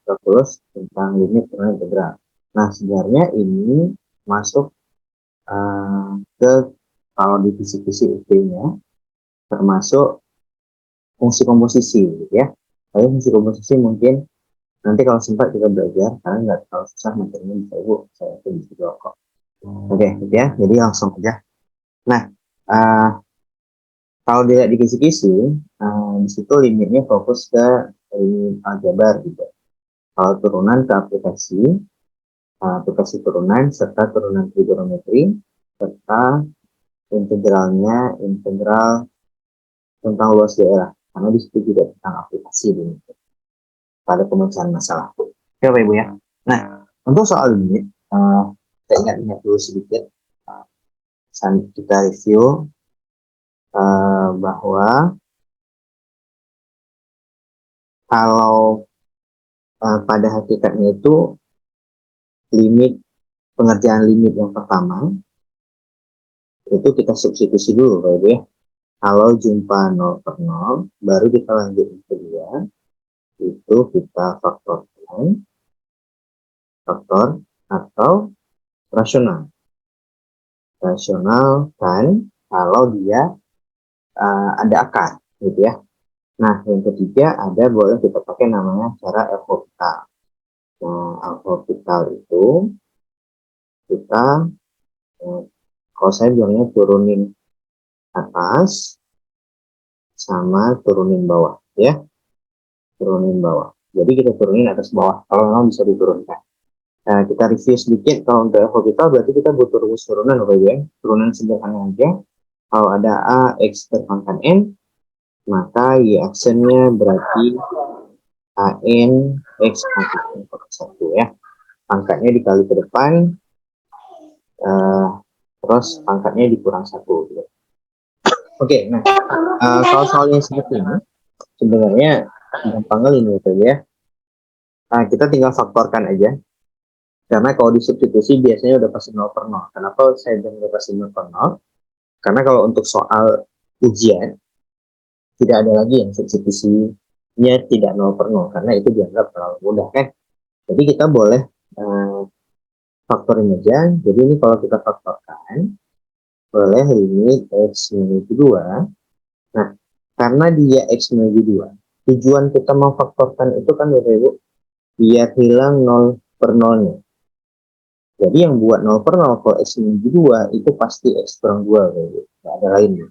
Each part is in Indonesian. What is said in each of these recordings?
kalkulus tentang limit turunan integral. Nah, sebenarnya ini masuk ke kalau di kisi-kisi UT-nya termasuk fungsi komposisi gitu ya. Tapi fungsi komposisi mungkin nanti kalau sempat kita belajar, karena nggak terlalu susah materinya bisa Ibu, saya yakin bisa jawab kok. Oke, gitu ya. Jadi langsung aja. Nah, kalau dilihat di kisi-kisi, di situ limitnya fokus ke limit aljabar gitu. Kalau turunan ke aplikasi turunan serta turunan trigonometri serta integralnya integral tentang luas daerah, karena di situ juga tentang aplikasi ini pada pemecahan masalah. Oke Bapak Ibu ya. Nah, untuk soal limit, kita ingat-ingat dulu sedikit. Kita review bahwa kalau pada hakikatnya itu limit, pengertian limit yang pertama itu kita substitusi dulu Bapak Ibu ya. Kalau jumpa 0 per 0, baru kita lanjut yang kedua, itu kita faktor atau rasional. Rasional kan kalau dia ada akar, gitu ya. Nah, yang ketiga ada boleh kita pakai namanya cara L'Hopital. Nah, L'Hopital itu kita, kalau saya bilangnya turunin atas sama turunin bawah, ya. Turunin bawah. Jadi kita turunin atas bawah, kalau memang bisa diturunkan. Nah, kita review sedikit. Kalau untuk L'Hopital berarti kita butuh rumus turunan, ya. Turunan sederhana aja. Kalau ada A, X terpangkat N, maka Y aksennya berarti AN X pangkat N per 1 ya. Pangkatnya dikali ke depan, terus pangkatnya dikurang 1. Gitu. Oke, nah kalau soalnya seperti ini, sebenarnya gampang ini ya. Nah, kita tinggal faktorkan aja. Karena kalau disubstitusi biasanya udah pasti 0 per 0. Kenapa saya bilang udah pasti 0 per 0? Karena kalau untuk soal ujian, tidak ada lagi yang substitusinya tidak 0 per 0. Karena itu dianggap terlalu mudah kan. Jadi kita boleh faktorin aja. Jadi ini kalau kita faktorkan, boleh limit X menuju 2. Nah, karena dia X menuju 2, tujuan kita memfaktorkan itu kan Bapak Ibu, biar hilang 0 per 0-nya. Jadi yang buat 0 per 0 kalau X menuju 2 itu pasti X kurang 2 Bapak Ibu. Nggak ada lainnya.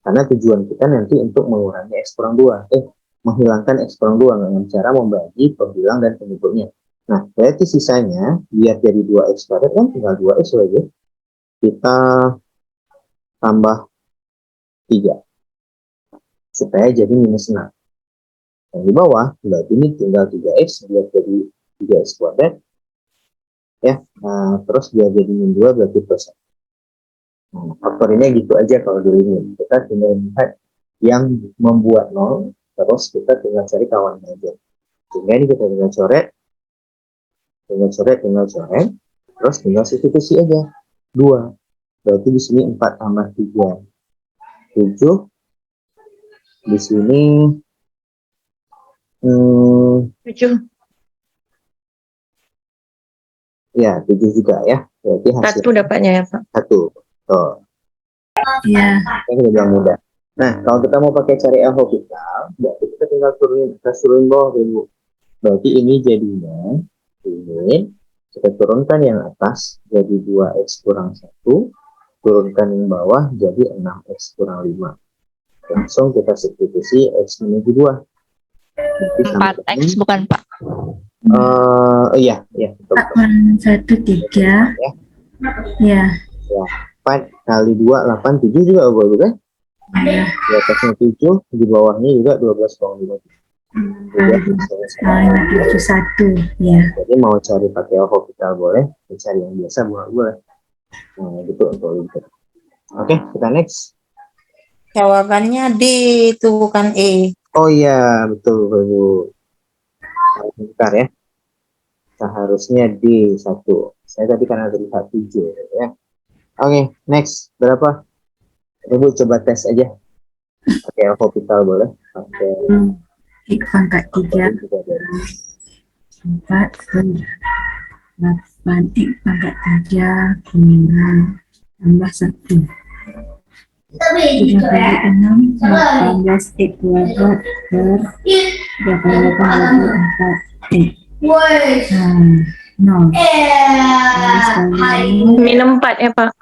Karena tujuan kita nanti untuk mengurangi X kurang 2. Menghilangkan X kurang 2 dengan cara membagi pembilang dan penyebutnya. Nah, berarti sisanya biar jadi 2X kuadrat kan tinggal 2X saja. Kita tambah 3. Supaya jadi minus 6. Yang di bawah, berarti ini tinggal 3X biar jadi 3X kuadrat. Ya, nah, terus biar jadi min 2 berarti plus 1. Nah, faktor ini gitu aja kalau di limit. Kita tinggal lihat yang membuat 0, terus kita tinggal cari kawannya aja. Sehingga ini kita tinggal coret, terus tinggal substitusi aja 2. Berarti di sini 4 tambah 3 7. Di sini 7. Ya 7 juga ya. Berarti hasil 1 dapatnya ya Pak. 1. Oh. Iya. Ini udah mudah. Nah, kalau kita mau pakai cari L'Hopital, berarti kita tinggal turunin bawah dulu. Berarti ini jadinya ini kita turunkan yang atas jadi 2X kurang 1, turunkan yang bawah jadi 6X kurang 5. Langsung kita substitusi X menuju 2. 4X bukan Pak? Iya, betul. 1, 3. Ya. 4 kali 2, 8, 7 juga boleh kan? Di atasnya 7, di bawahnya juga 12,5. Ya. Jadi mau cari pakai L'Hopital boleh, cari yang biasa boleh. Nah, gitu untuk limit. Oke, kita next. Jawabannya D itu bukan E. Oh iya, betul Bu. Bentar ya. Seharusnya D1. Saya tadi karena lihat 7 ya. Oke, next. Berapa? Ibu coba tes aja. Pakai L'Hopital boleh. Pakai X pangkat 3. 4 per 8 X pangkat 3 kurang tambah 1. 3 kali 6, 18 X kuadrat per 88 X. Nah, 0. Minum 4 ya Pak.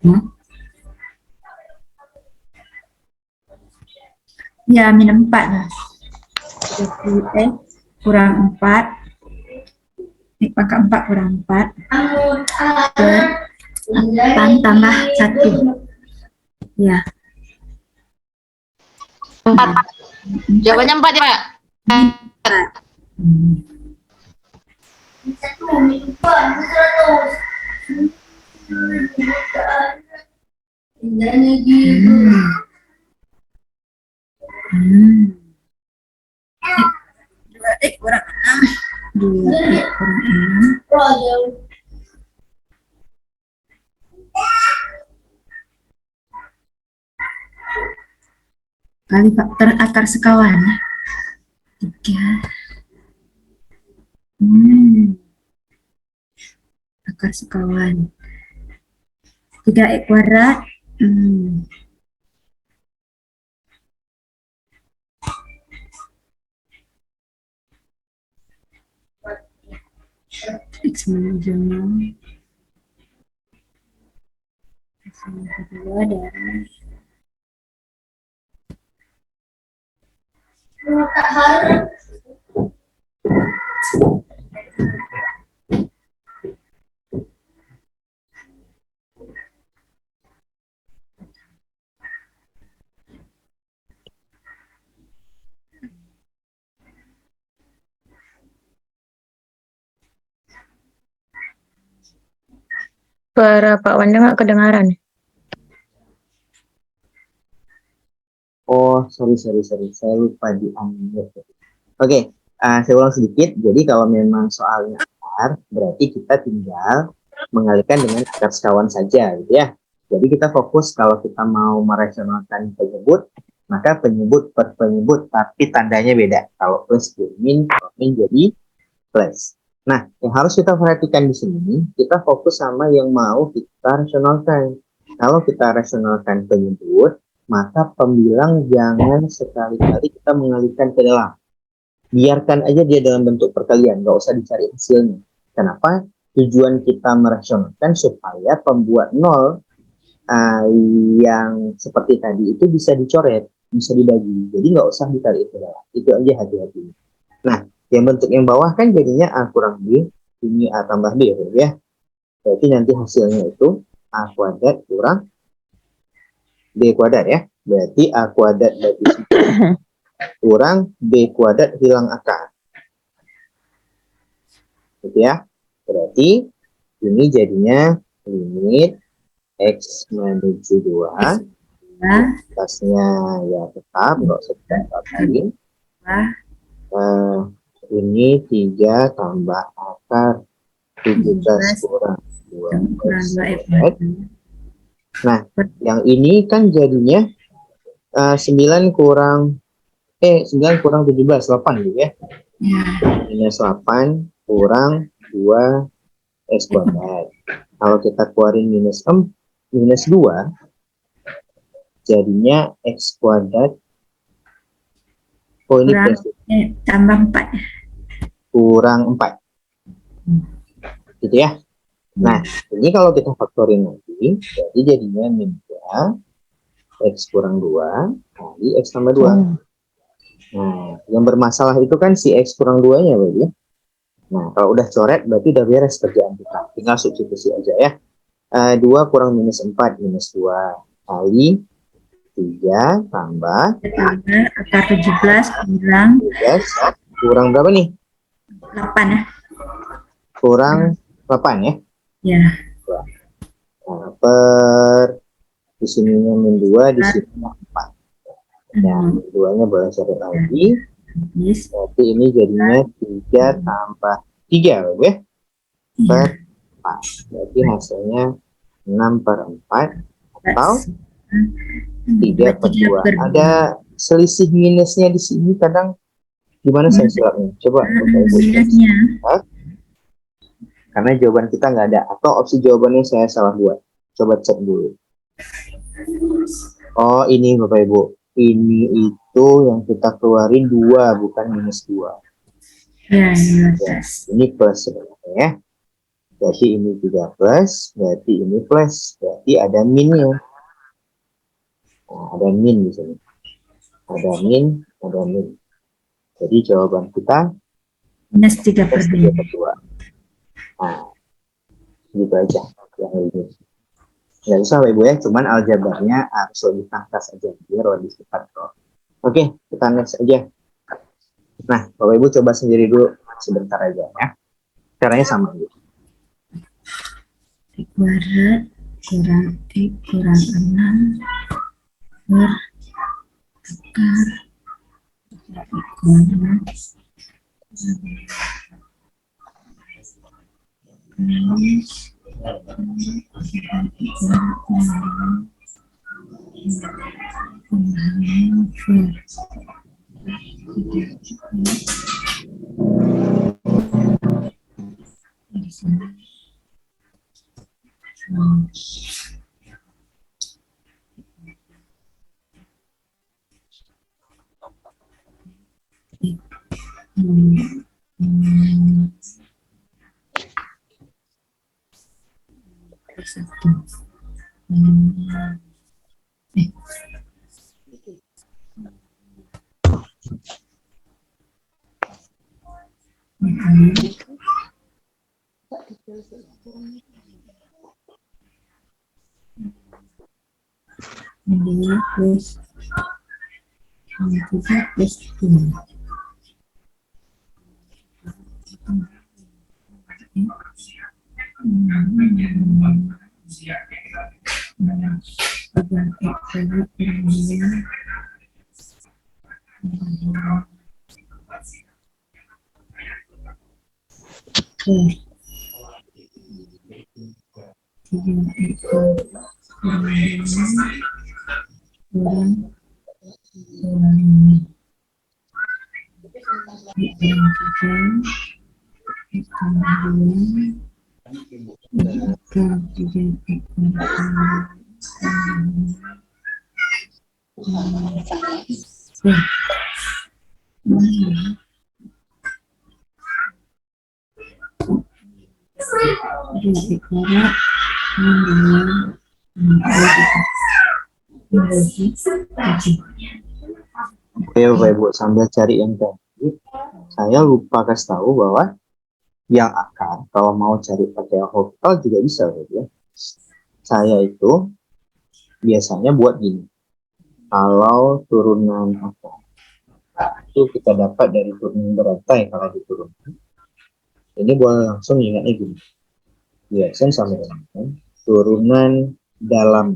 Hah? Ya, minum 4 lah. 30 kurang 4 X pangkat 4 kurang 4 per 8 tambah 1. Ya. 4. Jawabannya 4 ya Pak. Dua X kurang 6. 2 X kurang 6. Kali faktor akar sekawan. 3. Akar sekawan. 3 X kuadrat. X menuju 0. X menuju 2 dari Suara Pak Wanda nggak kedengaran. Oh, sorry. Saya lupa di unmute. Oke, saya ulang sedikit. Jadi kalau memang soalnya akar, berarti kita tinggal mengalihkan dengan akar sekawan saja, gitu ya. Jadi kita fokus kalau kita mau merasionalkan penyebut, maka penyebut per penyebut, tapi tandanya beda. Kalau plus jadi min, kalau min jadi plus. Nah, yang harus kita perhatikan di sini, kita fokus sama yang mau kita rasionalkan. Kalau kita rasionalkan penyebut, maka pembilang jangan sekali-kali kita mengalihkan ke dalam. Biarkan aja dia dalam bentuk perkalian, nggak usah dicari hasilnya. Kenapa? Tujuan kita merasionalkan supaya pembuat nol yang seperti tadi itu bisa dicoret, bisa dibagi. Jadi nggak usah ditarik ke dalam. Itu aja hati-hati. Nah, yang bentuk yang bawah kan jadinya A kurang B, ini A tambah B, ya. Berarti nanti hasilnya itu A kuadrat kurang B kuadrat, ya. Berarti A kuadrat bagi kurang B kuadrat hilang akar. Gitu ya. Berarti ini jadinya limit X menuju 2. Atasnya ya tetap, nggak usah ditambah-tambahin. Ini 3 tambah akar 17 kurang 2. Nah, yang ini kan jadinya 9 kurang 17, 8 gitu ya. Minus 8 kurang 2 X kuadrat. Kalau kita keluarin minus 2, jadinya X kuadrat. Oh, ini plus. Tambah 4. Kurang 4. Gitu ya. Nah, ini kalau kita faktorin nanti, jadi jadinya min 2 X kurang 2 kali X tambah 2. Nah, yang bermasalah itu kan si X kurang 2-nya, berarti ya. Nah, kalau udah coret, berarti udah beres kerjaan kita. Tinggal substitusi aja ya. 2 kurang minus 4, minus 2 kali 3 tambah Akar 17 kurang 13, kurang berapa nih? 8 ya. Kurang 8 ya. Ya. Nah, per di sininya min 2, di sini 4. Nah, keduanya boleh cari lagi. Berarti ini jadinya 3 tambah 3, ya? Per 4. Berarti hasilnya 6 per 4 atau 3 per 2. Ada selisih minusnya di sini kadang Gimana saya silapnya? Coba Bapak Ibu. Lihatnya. Karena jawaban kita nggak ada. Atau opsi jawabannya saya salah buat. Coba cek dulu. Oh, ini Bapak Ibu. Ini itu yang kita keluarin 2, bukan -2. Ya, Ya, yes. ini plus sebenarnya ya. Berarti ini juga plus, berarti ini plus. Berarti ada minnya. Nah, ada min di sini. Ada min, ada min. Jadi jawaban kita Minus 3/2. Nah, gitu aja. Yang ini. Nggak usah Ibu ya, cuman aljabarnya harus lebih tangkas aja, biar lebih cepat kok. Oke, kita next aja. Nah, Bapak Ibu coba sendiri dulu sebentar aja ya. Caranya sama gitu. X kuadrat kurang X kurang 6 per akar X kuadrat plus satu. Ini plus 3 plus 2. Oke Bapak Ibu, sambil cari yang tadi, saya lupa kasih tahu bahwa yang akar, kalau mau cari pakai orbital juga bisa ya. Saya itu biasanya buat gini. Kalau turunan akar, itu kita dapat dari turunan berantai kalau diturunkan. Ini boleh langsung ingatnya gini. Biasanya sama dengan turunan dalam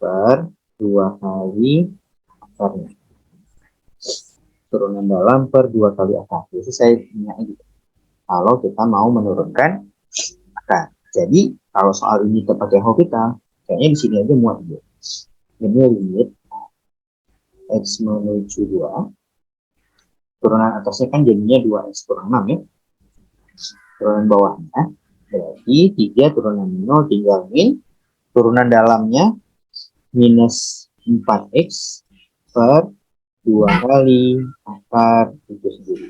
per 2 kali akarnya. Turunan dalam per 2 kali akar. Jadi saya ingatnya gitu. Kalau kita mau menurunkan akar. Jadi kalau soal ini kita pakai orbital, kayaknya di sini aja muat gitu. Ini limit x menuju 2. Turunan atasnya kan jadinya 2x kurang 6 ya. Turunan bawahnya berarti 3 turunan 0 tinggal min. Turunan dalamnya minus 4x per 2 kali akar itu sendiri.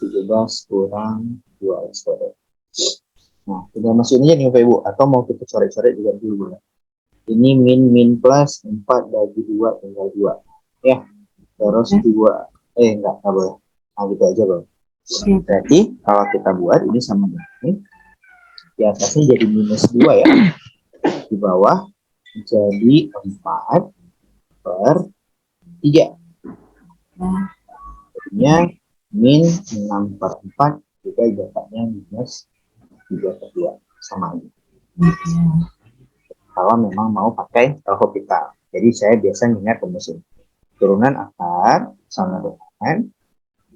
17 kurang 2x kuadrat. Nah, tinggal masukin aja nih Bapak Ibu. Atau mau kita coret-coret juga dulu ya. Ini min plus 4 bagi 2 tinggal 2. Ya, terus 2. Enggak boleh. Nah, gitu aja Bang. Berarti kalau kita buat ini sama dengan ini. Di atasnya jadi minus 2 ya. Di bawah jadi 4 per 3. Jadinya min 6 per 4 juga jawabannya minus 3 per 2 sama ini. Kalau memang mau pakai orbital. Jadi saya biasa ingat rumus ini. Turunan akar sama dengan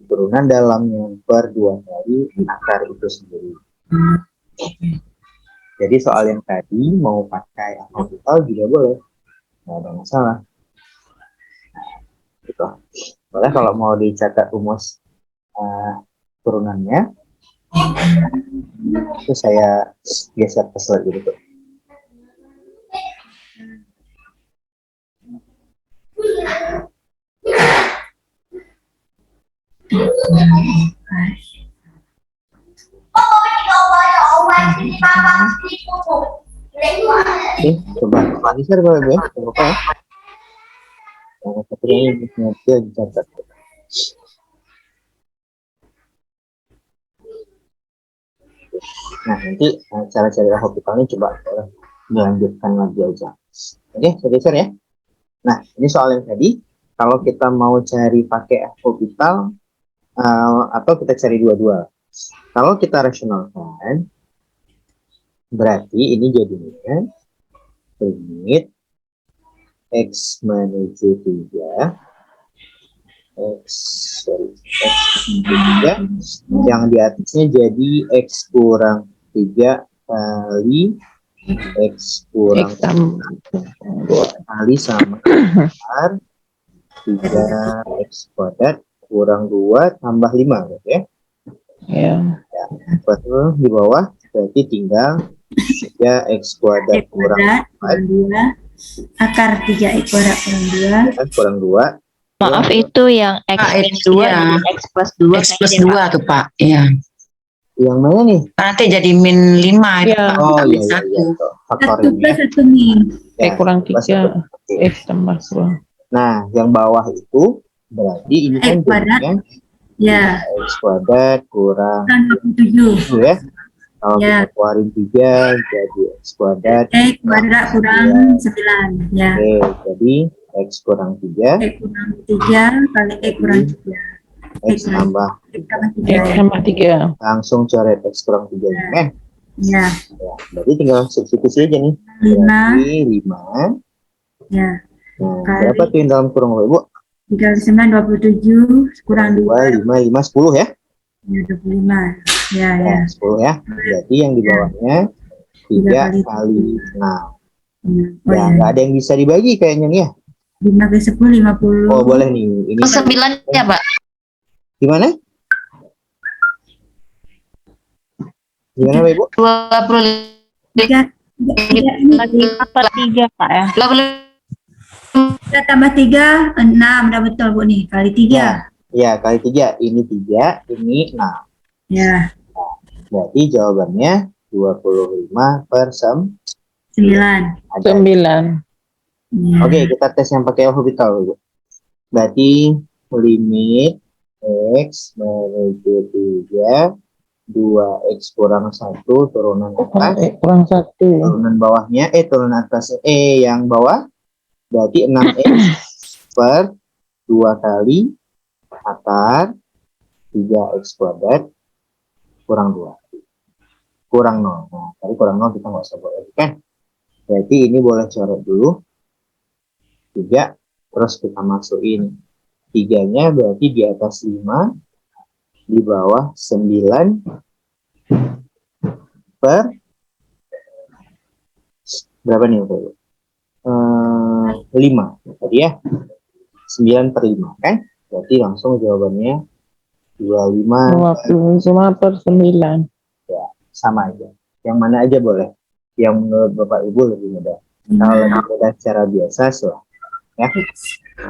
turunan dalamnya per 2 kali akar itu sendiri. Jadi soal yang tadi mau pakai orbital juga boleh. Nggak ada masalah. gitu. Boleh kalau mau dicatat rumus turunannya, itu saya geser ke slide gitu. Oke, coba geser Bapak Ibu ya, coba ya. Yang ketiga ini dicatat. Nah, nanti cara cari orbitalnya coba dilanjutkan lagi aja. Oke, saya geser ya. Nah, ini soal yang tadi. Kalau kita mau cari pakai orbital atau kita cari dua-dua. Kalau kita rasionalkan, berarti ini jadinya limit x menuju 3 x menuju 3 yang di atasnya jadi x kurang 3 kali x kurang 2 kali sama r 3 x kuadrat kurang 2 tambah 5 gitu ya. Ya. Betul, di bawah berarti tinggal 3 x kuadrat kurang 2 akar 3 x kuadrat kurang 2 kurang 2. Maaf, itu yang X2 ya. X plus 2. X plus 2 tuh Pak. Iya. Yang mana nih? Nanti jadi min 5 itu Ya. Pak. Oh Min iya, 1. tuh, faktor 1 ini plus ya. 1 min. Ya, Kurang plus 3 1. Oke. x tambah 2. Nah, yang bawah itu berarti ini X kan kuadrat. jadinya Ya. x kuadrat kurang Kurang 27. 7 ya. Kalau Ya. kita keluarin 3 jadi x kuadrat. X kuadrat kurang 9. Ya. Oke, jadi x kurang 3 X kurang 3 kali X kurang 3. x tambah X tambah X 3. tambah 3. langsung coret x kurang 3 ini kan. Ya. Ya, berarti tinggal substitusi aja nih. 5. Berarti 5. Ya. Nah, Kali. berapa tuh yang dalam kurung Ibu? 3 kali 9 27 kurang 2. 5, 10 ya? Ya 25. Ya, ya. Ya, 10 ya. Berarti yang di bawahnya 3 kali 6. Oh, Ya, ya. nggak ada yang bisa dibagi kayaknya nih ya. 5 kali 10 50. Oh, boleh nih. Ini 9 ya, Pak. gimana? Gimana, Pak Ibu? 25 3 3, Pak ya. 3 tambah 3 6. Udah betul Bu nih. Kali 3. Ya, kali 3. Ini 3, ini 6. Ya. Berarti jawabannya 25 per 9. 9. 9. Ya. Oke, kita tes yang pakai orbital, Ibu. Berarti limit x menuju 3, 2x kurang 1, turunan atas, Kurang 1. turunan bawahnya, turunan atas, yang bawah, berarti 6x per 2 kali akar 3x kuadrat kurang 2. Kurang 0. Nah, tadi kurang 0 kita nggak usah buat lagi kan. Berarti ini boleh coret dulu. 3, terus kita masukin 3-nya berarti di atas 5, di bawah 9 per berapa nih Pak? 5 tadi ya. 9 per 5 kan? Berarti langsung jawabannya 25 per 9. ya, sama aja. Yang mana aja boleh. Yang menurut Bapak Ibu lebih mudah. Kalau lebih mudah cara biasa, ya.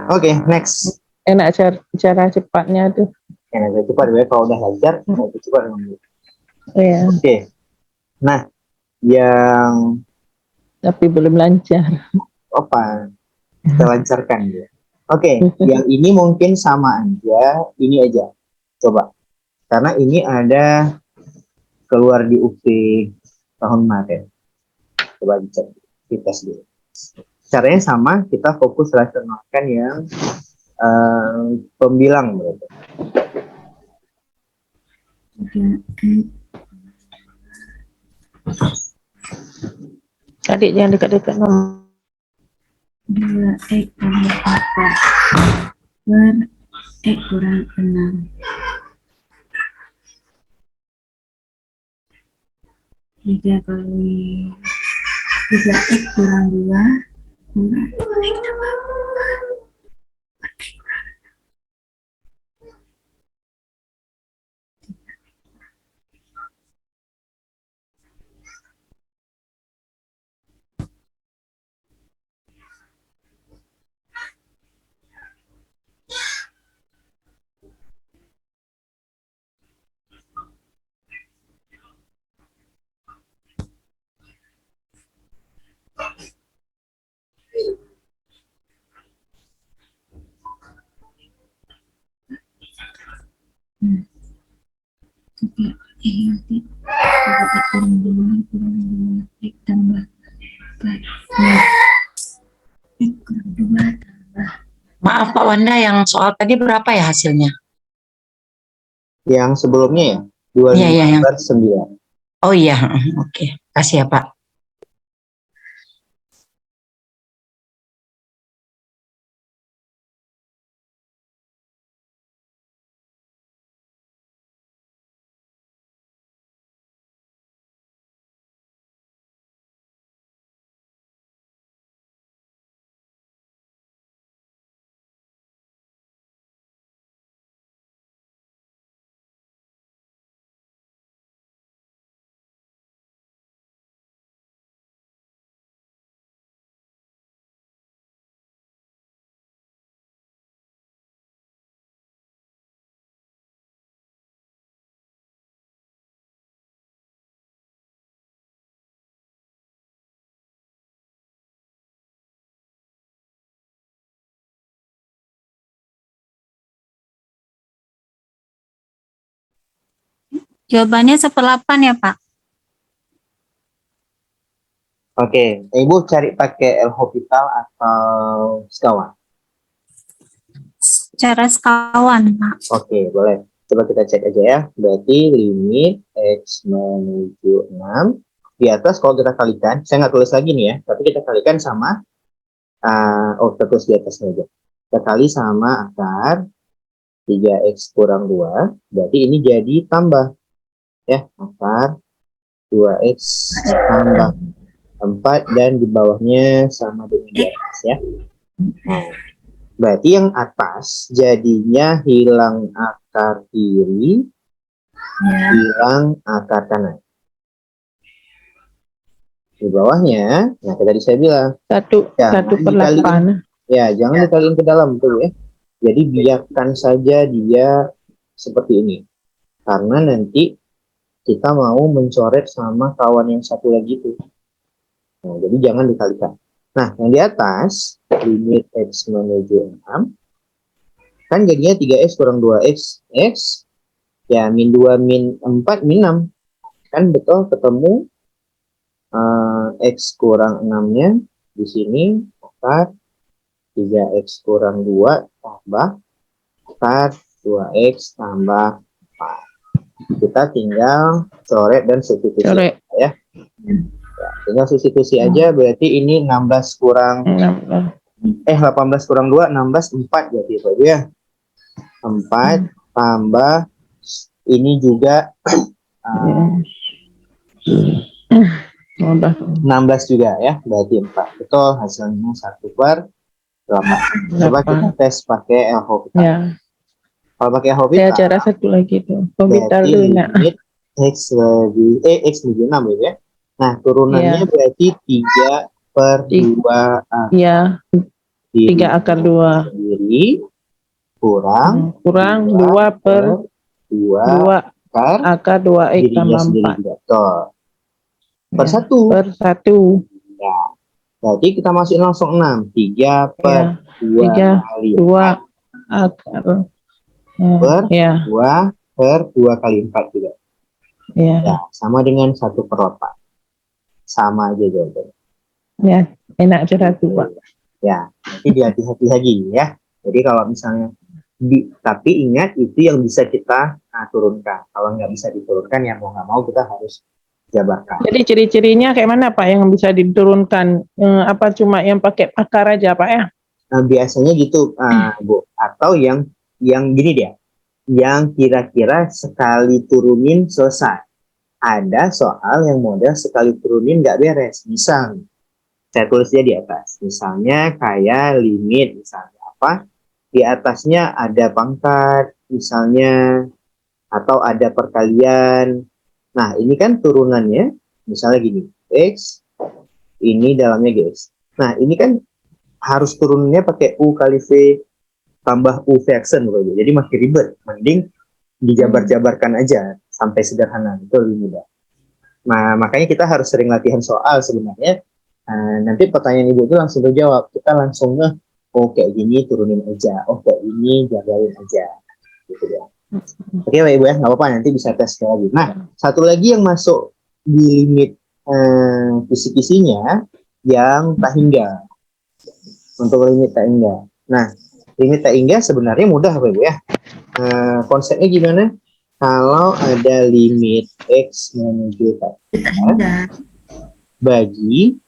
Oke, next. Enak cara cepatnya tuh. Yang agak cepat ya, kalau udah lancar, lebih cepat. Iya, Oke. Nah, yang tapi belum lancar. apa? Kita lancarkan ya. Oke, yang ini mungkin sama aja, ini aja. Coba. Karena ini ada keluar di UP tahun kemarin. Coba dicek, kita dulu. Caranya sama, kita fokus rasionalkan yang pembilang berarti. Adik jangan dekat-dekat nomor. 2x tambah 4 per x kurang 6. 3 kali 3x kurang 2 kurang x tambah 4 per x kurang nanti 3 kurang 2 X tambah 4 X kurang 2 tambah Maaf Pak Wanda, yang soal tadi berapa ya hasilnya? Yang sebelumnya ya, Iya, iya, 25 yang. per 9. Oh iya, oke. Kasih ya Pak. jawabannya 1/8 ya Pak. Oke, Ibu cari pakai L'Hopital atau sekawan? Cara sekawan Pak. Oke, boleh. Coba kita cek aja ya. Berarti limit X menuju 6. Di atas kalau kita kalikan, saya nggak tulis lagi nih ya, tapi kita kalikan sama, kita tulis di atasnya aja. Kita kali sama akar 3X kurang 2, berarti ini jadi tambah. Ya, akar 2X tambah 4, dan di bawahnya sama dengan di atas ya. Nah, berarti yang atas jadinya hilang akar kiri, hilang akar kanan. Di bawahnya, nah tadi saya bilang, 1/8. ya jangan dikaliin ke dalam tuh ya. Jadi biarkan saja dia seperti ini, karena nanti kita mau mencoret sama kawan yang satu lagi tuh. Nah, jadi jangan dikalikan. Nah, yang di atas, limit X menuju 6, kan jadinya 3X kurang 2X, X, ya min 2, min 4, min 6. Kan betul ketemu X kurang 6-nya di sini, akar 3X kurang 2 tambah akar 2X tambah 4. Kita tinggal coret dan substitusi ya. Tinggal substitusi aja, berarti ini 16 kurang 18 kurang 2, 16, 4 berarti itu aja ya. 4 tambah ini juga 16 juga ya, berarti 4. Betul, hasilnya 1/8. Coba kita tes pakai L'Hopital. Ya. Kalau pakai Saya L'Hopital, cara satu lagi tuh. L'Hopital berarti dulu nak. limit X menuju 6 gitu ya. Nah, turunannya berarti 3/2 akar Iya, 3 akar 2. kiri kurang 2/2 akar 2X tambah 4. Betul. Per 1. Per 1. Ya. Berarti kita masukin langsung 6. 3/2 kali 2 akar. per 2 kali 4 juga. Ya. Ya, sama dengan 1/8. Sama aja jawabannya. Ya, enak cara itu Pak. Ya, nanti hati-hati lagi ya. Jadi kalau misalnya tapi ingat itu yang bisa kita turunkan. Kalau nggak bisa diturunkan, ya mau nggak mau kita harus jabarkan. Jadi ciri-cirinya kayak mana Pak yang bisa diturunkan? Apa cuma yang pakai akar aja Pak ya? Nah, biasanya gitu Bu. Atau yang gini dia, yang kira-kira sekali turunin selesai. Ada soal yang model sekali turunin nggak beres. Misal, saya tulisnya di atas. Misalnya kayak limit, misalnya apa? Di atasnya ada pangkat, misalnya, atau ada perkalian. Nah, ini kan turunannya, misalnya gini, X, ini dalamnya X. Nah, ini kan harus turunannya pakai U kali V tambah U fraction. Jadi makin ribet. Mending dijabar-jabarkan aja sampai sederhana. Itu lebih mudah. Nah, makanya kita harus sering latihan soal sebenarnya. Nanti pertanyaan Ibu itu langsung terjawab. Kita langsung kayak gini turunin aja. Oh, kayak ini jabarin aja. Gitu ya. Oke Bapak Ibu ya, nggak apa-apa, nanti bisa tes sekali lagi. Nah, satu lagi yang masuk di limit kisi-kisinya yang tak hingga. Untuk limit tak hingga. Nah, limit tak hingga sebenarnya mudah Bapak Ibu ya. Konsepnya gimana? Kalau ada limit X menuju tak Tak hingga hingga. bagi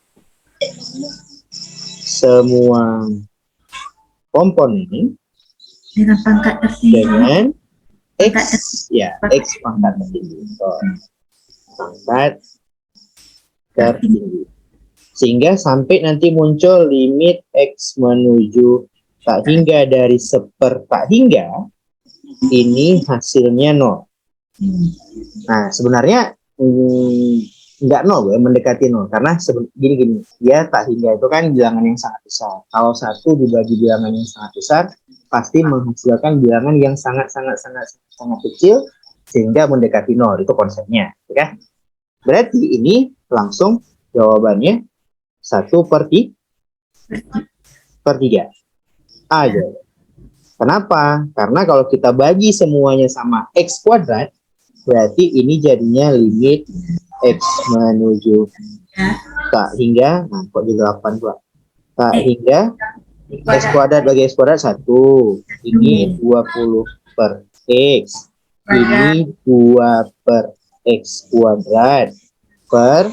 semua komponen Dengan pangkat tertinggi. dengan X, Pangkat ya, X pangkat tertinggi. So, pangkat tertinggi. Sehingga sampai nanti muncul limit X menuju tak hingga dari tak hingga, ini hasilnya 0. Nah, sebenarnya nggak 0 ya, mendekati 0. Karena gini, ya tak hingga itu kan bilangan yang sangat besar. Kalau 1 dibagi bilangan yang sangat besar, pasti menghasilkan bilangan yang sangat kecil, sehingga mendekati 0. Itu konsepnya. Ya. Berarti ini langsung jawabannya 1/3 aja. Kenapa? Karena kalau kita bagi semuanya sama X kuadrat, berarti ini jadinya limit X menuju tak hingga, nah kok di 8 Pak? Tak hingga X kuadrat bagi X kuadrat 1, ini 20 per X, ini 2 per X kuadrat per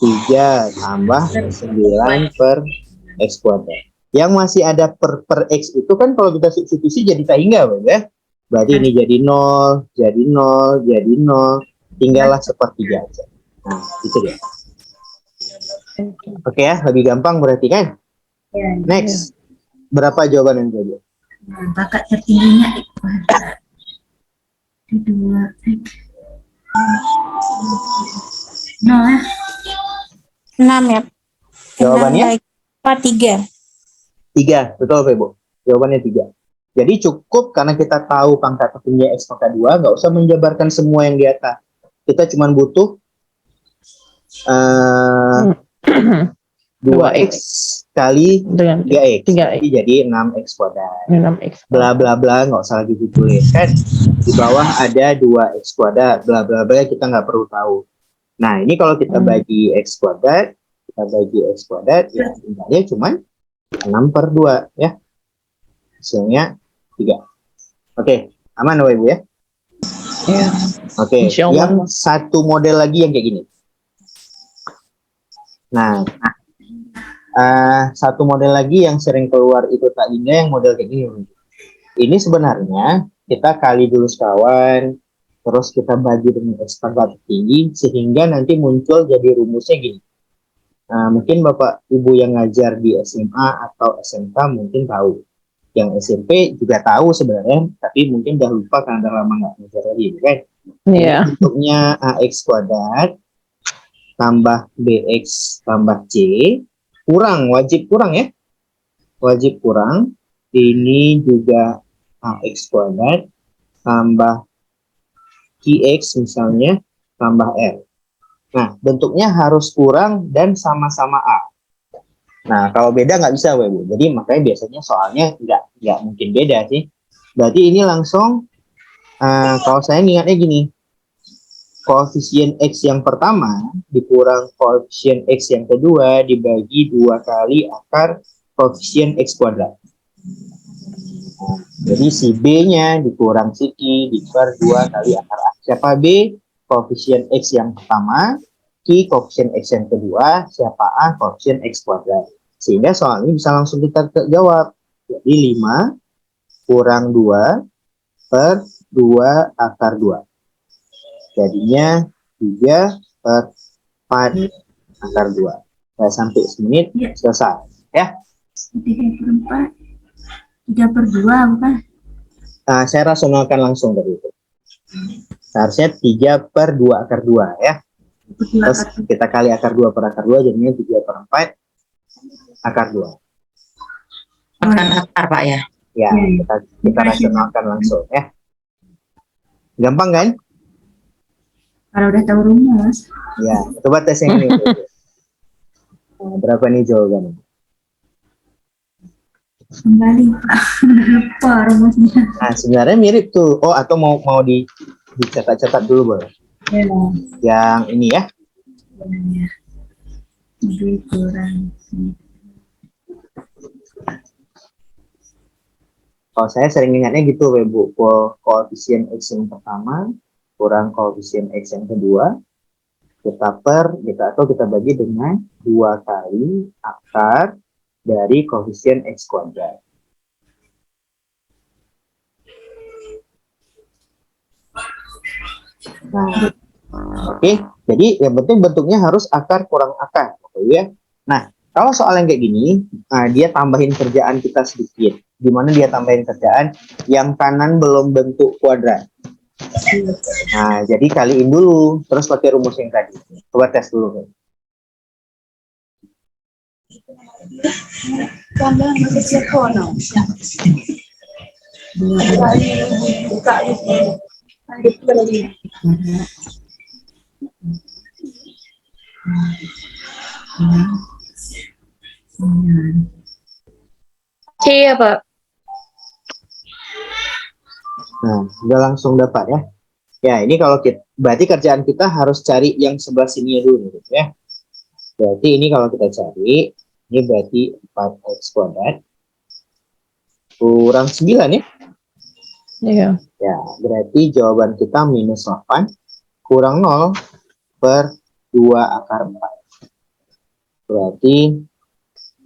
3 tambah 9 per X kuadrat. Yang masih ada per X itu kan kalau kita substitusi jadi tak hingga Pak ya. Berarti ini jadi 0, jadi 0, jadi 0, tinggallah 1/3 aja. Nah, itu dia. Oke ya, lebih gampang berarti kan? Next, berapa jawaban yang jadi? Pangkat tertingginya X kuadrat. 2 X. 0 ya. 6 ya. Jawabannya? 3. 3, betul Pak Ibu. Jawabannya 3. Jadi cukup karena kita tahu pangkat tertinggi X pangkat 2, nggak usah menjabarkan semua yang di atas. Kita cuma butuh 2X kali Dengan 3X. 3X. Jadi 6X kuadrat. 6X. Bla bla bla, nggak usah lagi ditulis kan. Di bawah ada 2X kuadrat. Bla bla bla, kita nggak perlu tahu. Nah, ini kalau kita bagi X kuadrat, ya tinggalnya cuma 6/2 ya. Hasilnya 3. Oke, aman Bapak Ibu ya? Ya. Oke, Insya Allah. yang satu model lagi yang kayak gini. Nah, satu model lagi yang sering keluar itu tak hingga yang model kayak gini. Ini sebenarnya kita kali dulu sekawan, terus kita bagi dengan X pangkat tertinggi, sehingga nanti muncul jadi rumusnya gini. Mungkin Bapak Ibu yang ngajar di SMA atau SMK mungkin tahu. Yang SMP juga tahu sebenarnya, tapi mungkin udah lupa karena udah lama nggak ngajar lagi, kan? Iya. Bentuknya AX kuadrat tambah BX tambah C wajib kurang ya. Wajib kurang. Ini juga AX kuadrat tambah QX misalnya tambah R. Nah, bentuknya harus kurang dan sama-sama A. Nah, kalau beda nggak bisa, Bu. Jadi makanya biasanya soalnya nggak mungkin beda sih. Berarti ini langsung, kalau saya ingatnya gini, koefisien X yang pertama dikurang koefisien X yang kedua dibagi 2 kali akar koefisien X kuadrat. Jadi si B-nya dikurang si Q diper 2 kali akar A. Siapa B? Koefisien X yang pertama, Q koefisien X yang kedua, siapa A? Koefisien X kuadrat. Sehingga soal ini bisa langsung kita jawab. Jadi 5 kurang 2 per 2 akar 2. Jadinya 3/4 akar 2. Sampai semenit selesai. Ya. 3/4. 3/2 bukan? Saya rasionalkan langsung dari itu. Seharusnya 3/2 akar 2 ya. Terus kita kali akar 2 per akar 2 jadinya 3/4 akar 2. Makan akar Pak ya. Ya, kita rasionalkan langsung ya. Gampang kan? Kalau udah tahu rumus. Ya, coba tes yang ini. Berapa nih jawabannya? Kembali. Udah lupa rumusnya. Nah, sebenarnya mirip tuh. Oh, atau mau dicatat-catat dulu boleh. Ya, Yang ini ya. ya. B kurang C. Kalau saya sering ingatnya gitu, Bu. Koefisien X yang pertama kurang koefisien X yang kedua, kita bagi dengan 2 kali akar dari koefisien X kuadrat. Nah, oke. Jadi yang penting bentuknya harus akar kurang akar, ya. Nah, kalau soal yang kayak gini, dia tambahin kerjaan kita sedikit. Gimana dia tambahin kerjaan? Yang kanan belum bentuk kuadrat. Nah, jadi kaliin dulu, terus pakai rumus yang tadi. Coba tes dulu. Iya, Pak. Nah, udah langsung dapat ya. Ya, ini kalau kita, berarti kerjaan kita harus cari yang sebelah sini dulu, gitu ya. Berarti ini kalau kita cari, ini berarti 4x kuadrat kurang 9 ya. Iya. Ya, berarti jawaban kita minus 8 kurang 0 per 2 akar 4. Berarti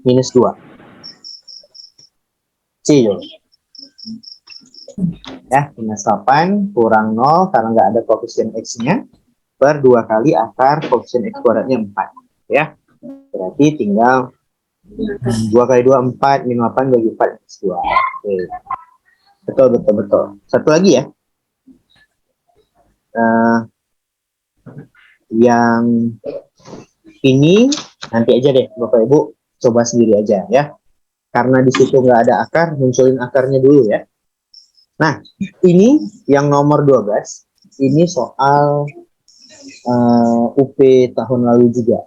minus 2. C dong. Ya, minus 8 kurang 0 karena nggak ada koefisien X-nya per 2 kali akar koefisien X kuadratnya 4. Ya, berarti tinggal 2 kali 2, 4, minus 8 bagi 4, minus 2. Oke. Betul. Satu lagi ya. Yang ini nanti aja deh Bapak Ibu coba sendiri aja ya. Karena di situ nggak ada akar, munculin akarnya dulu ya. Nah, ini yang nomor 12, ini soal UP tahun lalu juga.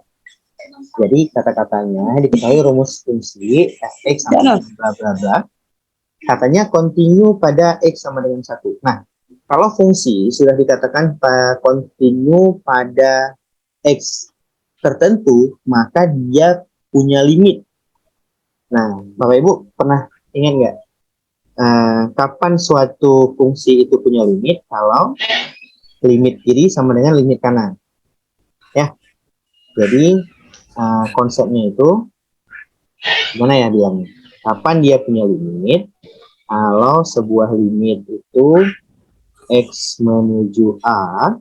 Jadi kata-katanya diketahui rumus fungsi fx sama bla bla bla. Katanya continue pada x sama dengan 1. Nah, kalau fungsi sudah dikatakan continue pada x tertentu, maka dia punya limit. Nah, Bapak Ibu pernah ingat nggak kapan suatu fungsi itu punya limit? Kalau limit kiri sama dengan limit kanan. Ya, jadi konsepnya itu gimana ya bilangnya? Kapan dia punya limit? Kalau sebuah limit itu X menuju A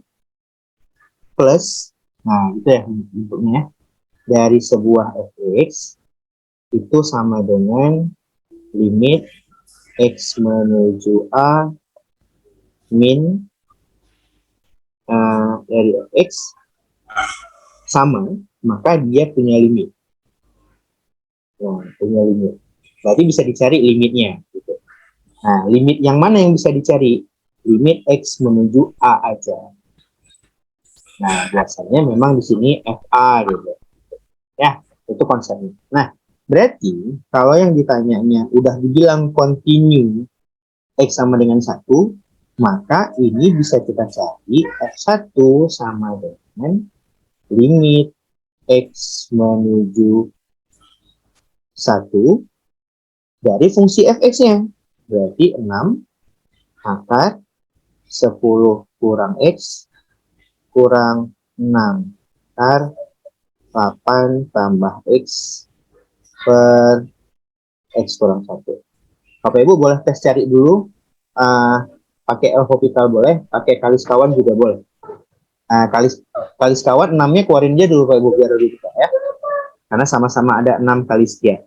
plus, nah itu ya bentuknya, dari sebuah fx itu sama dengan limit X menuju A min dari fx sama, maka dia punya limit. Nah, punya limit. Berarti bisa dicari limitnya. Gitu. Nah, limit yang mana yang bisa dicari? Limit X menuju A aja. Nah, biasanya memang di sini FA gitu. Ya, itu konsepnya. Nah, berarti kalau yang ditanyanya udah dibilang continue X sama dengan 1, maka ini bisa kita cari F1 sama dengan limit X menuju 1 dari fungsi fx-nya. Berarti 6 akar 10 kurang X kurang 6 akar 8 tambah X per X kurang 1. Bapak Ibu boleh tes cari dulu, pakai L-Hopital boleh, pakai kali sekawan juga boleh. Kali sekawan 6-nya keluarin aja dulu Bapak Ibu biar lebih kita ya. Karena sama-sama ada 6 kali sekian.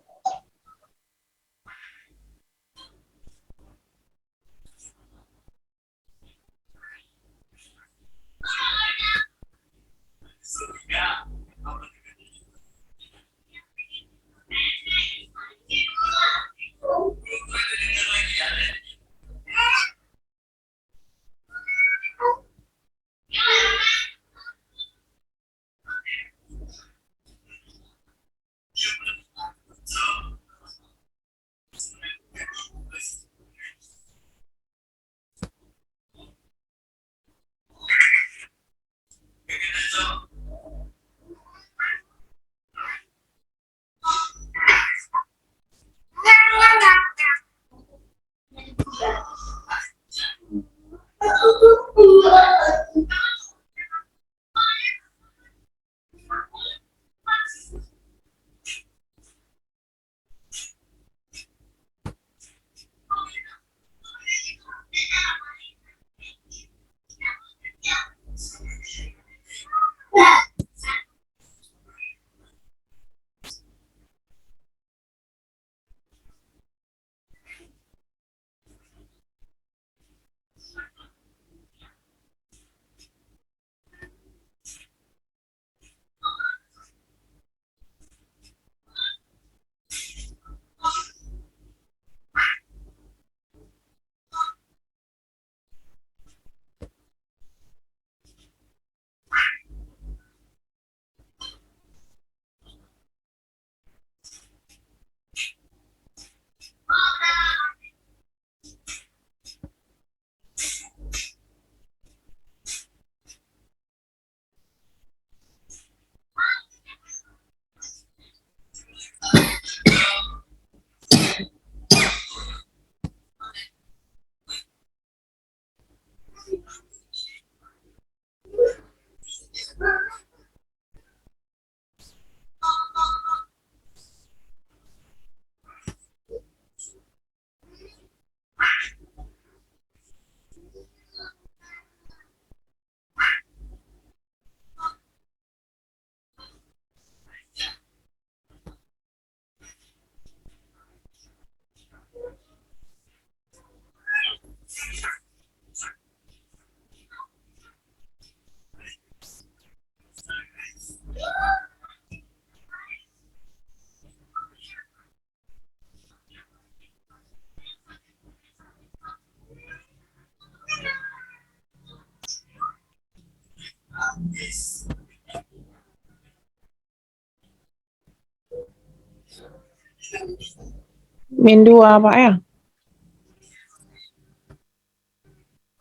Min 2 Pak ya.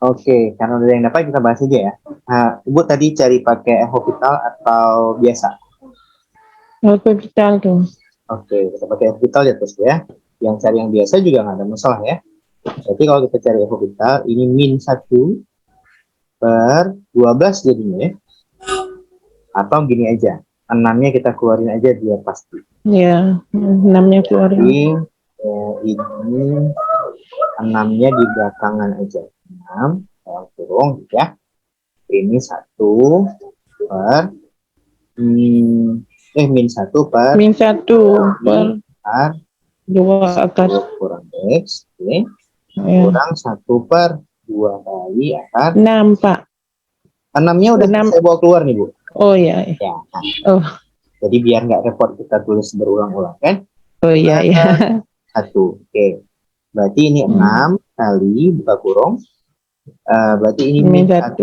Oke, karena udah yang dapat kita bahas aja ya. Ibu tadi cari pakai hospital atau biasa? Hospital tuh. Oke, kita pakai hospital ya terus ya. Yang cari yang biasa juga nggak ada masalah ya. Jadi kalau kita cari hospital, ini min 1 per 12 jadinya ya. Atau gini aja, 6-nya kita keluarin aja biar pasti. Ya, 6-nya keluarin. Jadi ini 6-nya di belakangan aja. 6, kurung ya. Ini 1 per min 1 per Min 1 per akar 2 akar. 10 kurang X, oke. Ya. Kurang 1 per 2 kali akar 6 Pak. 6-nya udah 6. saya bawa keluar nih Bu. Oh ya. Ya, nah. Oh. Jadi biar nggak repot kita tulis berulang-ulang kan. Oh iya ya. 1, oke. Berarti ini 6 kali buka kurung. Berarti ini Min 1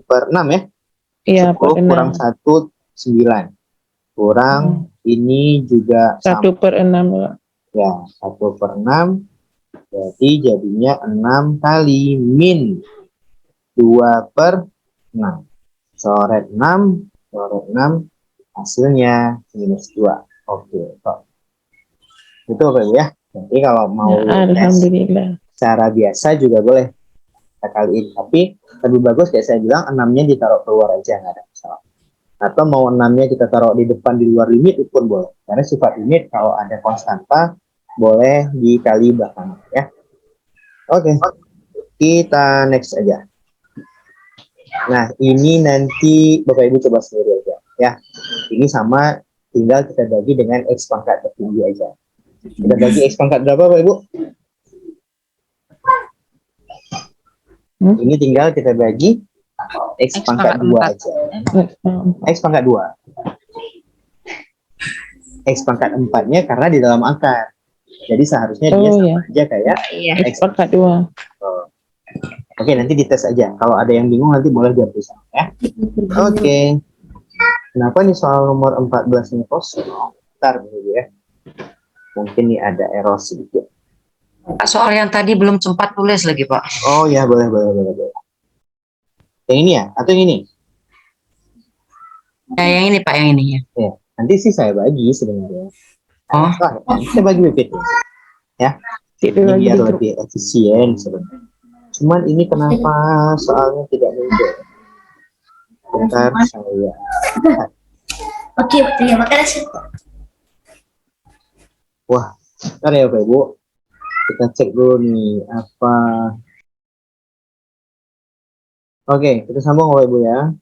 per 6 ya. Iya, 10 per 6. kurang 1, 9. Kurang ini juga 1 per 6 Pak. ya, 1 per 6. Berarti jadinya 6 kali min 2 per 6. Coret 6, hasilnya minus 2. Oke, kok. Itu apa ya? Jadi kalau mau Ya, alhamdulillah. cara biasa juga boleh kita kaliin. Tapi lebih bagus kayak saya bilang 6-nya ditaruh keluar aja, nggak ada masalah. Atau mau 6-nya kita taruh di depan di luar limit itu pun boleh. Karena sifat limit kalau ada konstanta boleh dikali belakangan ya. Oke, kita next aja. Nah, ini nanti Bapak Ibu coba sendiri aja ya. Ini sama, tinggal kita bagi dengan X pangkat tertinggi aja. Kita bagi X pangkat berapa Bapak Ibu? Ini tinggal kita bagi X pangkat 2 aja. X pangkat 2. X pangkat 4-nya karena di dalam akar. Jadi seharusnya dia sama aja kayak X pangkat 2. Oke, nanti dites aja. Kalau ada yang bingung nanti boleh dihapus ya. Oke. Kenapa nih soal nomor 14 ini kosong? Bentar dulu ya. Mungkin nih ada error sedikit. Pak, soal yang tadi belum sempat tulis lagi Pak. Oh ya, boleh. Yang ini ya? Atau yang ini? Ya, yang ini Pak, yang ini ya. Ya, nanti sih saya bagi sebenarnya. Oh. Saya bagi PPT. Ya. Ini biar lebih efisien sebenarnya. Cuman ini kenapa soalnya tidak muncul? Bentar saya. Oke, terima kasih. Wah, bentar ya Bapak Ibu. Kita cek dulu nih apa. Oke, kita sambung Bapak Ibu ya.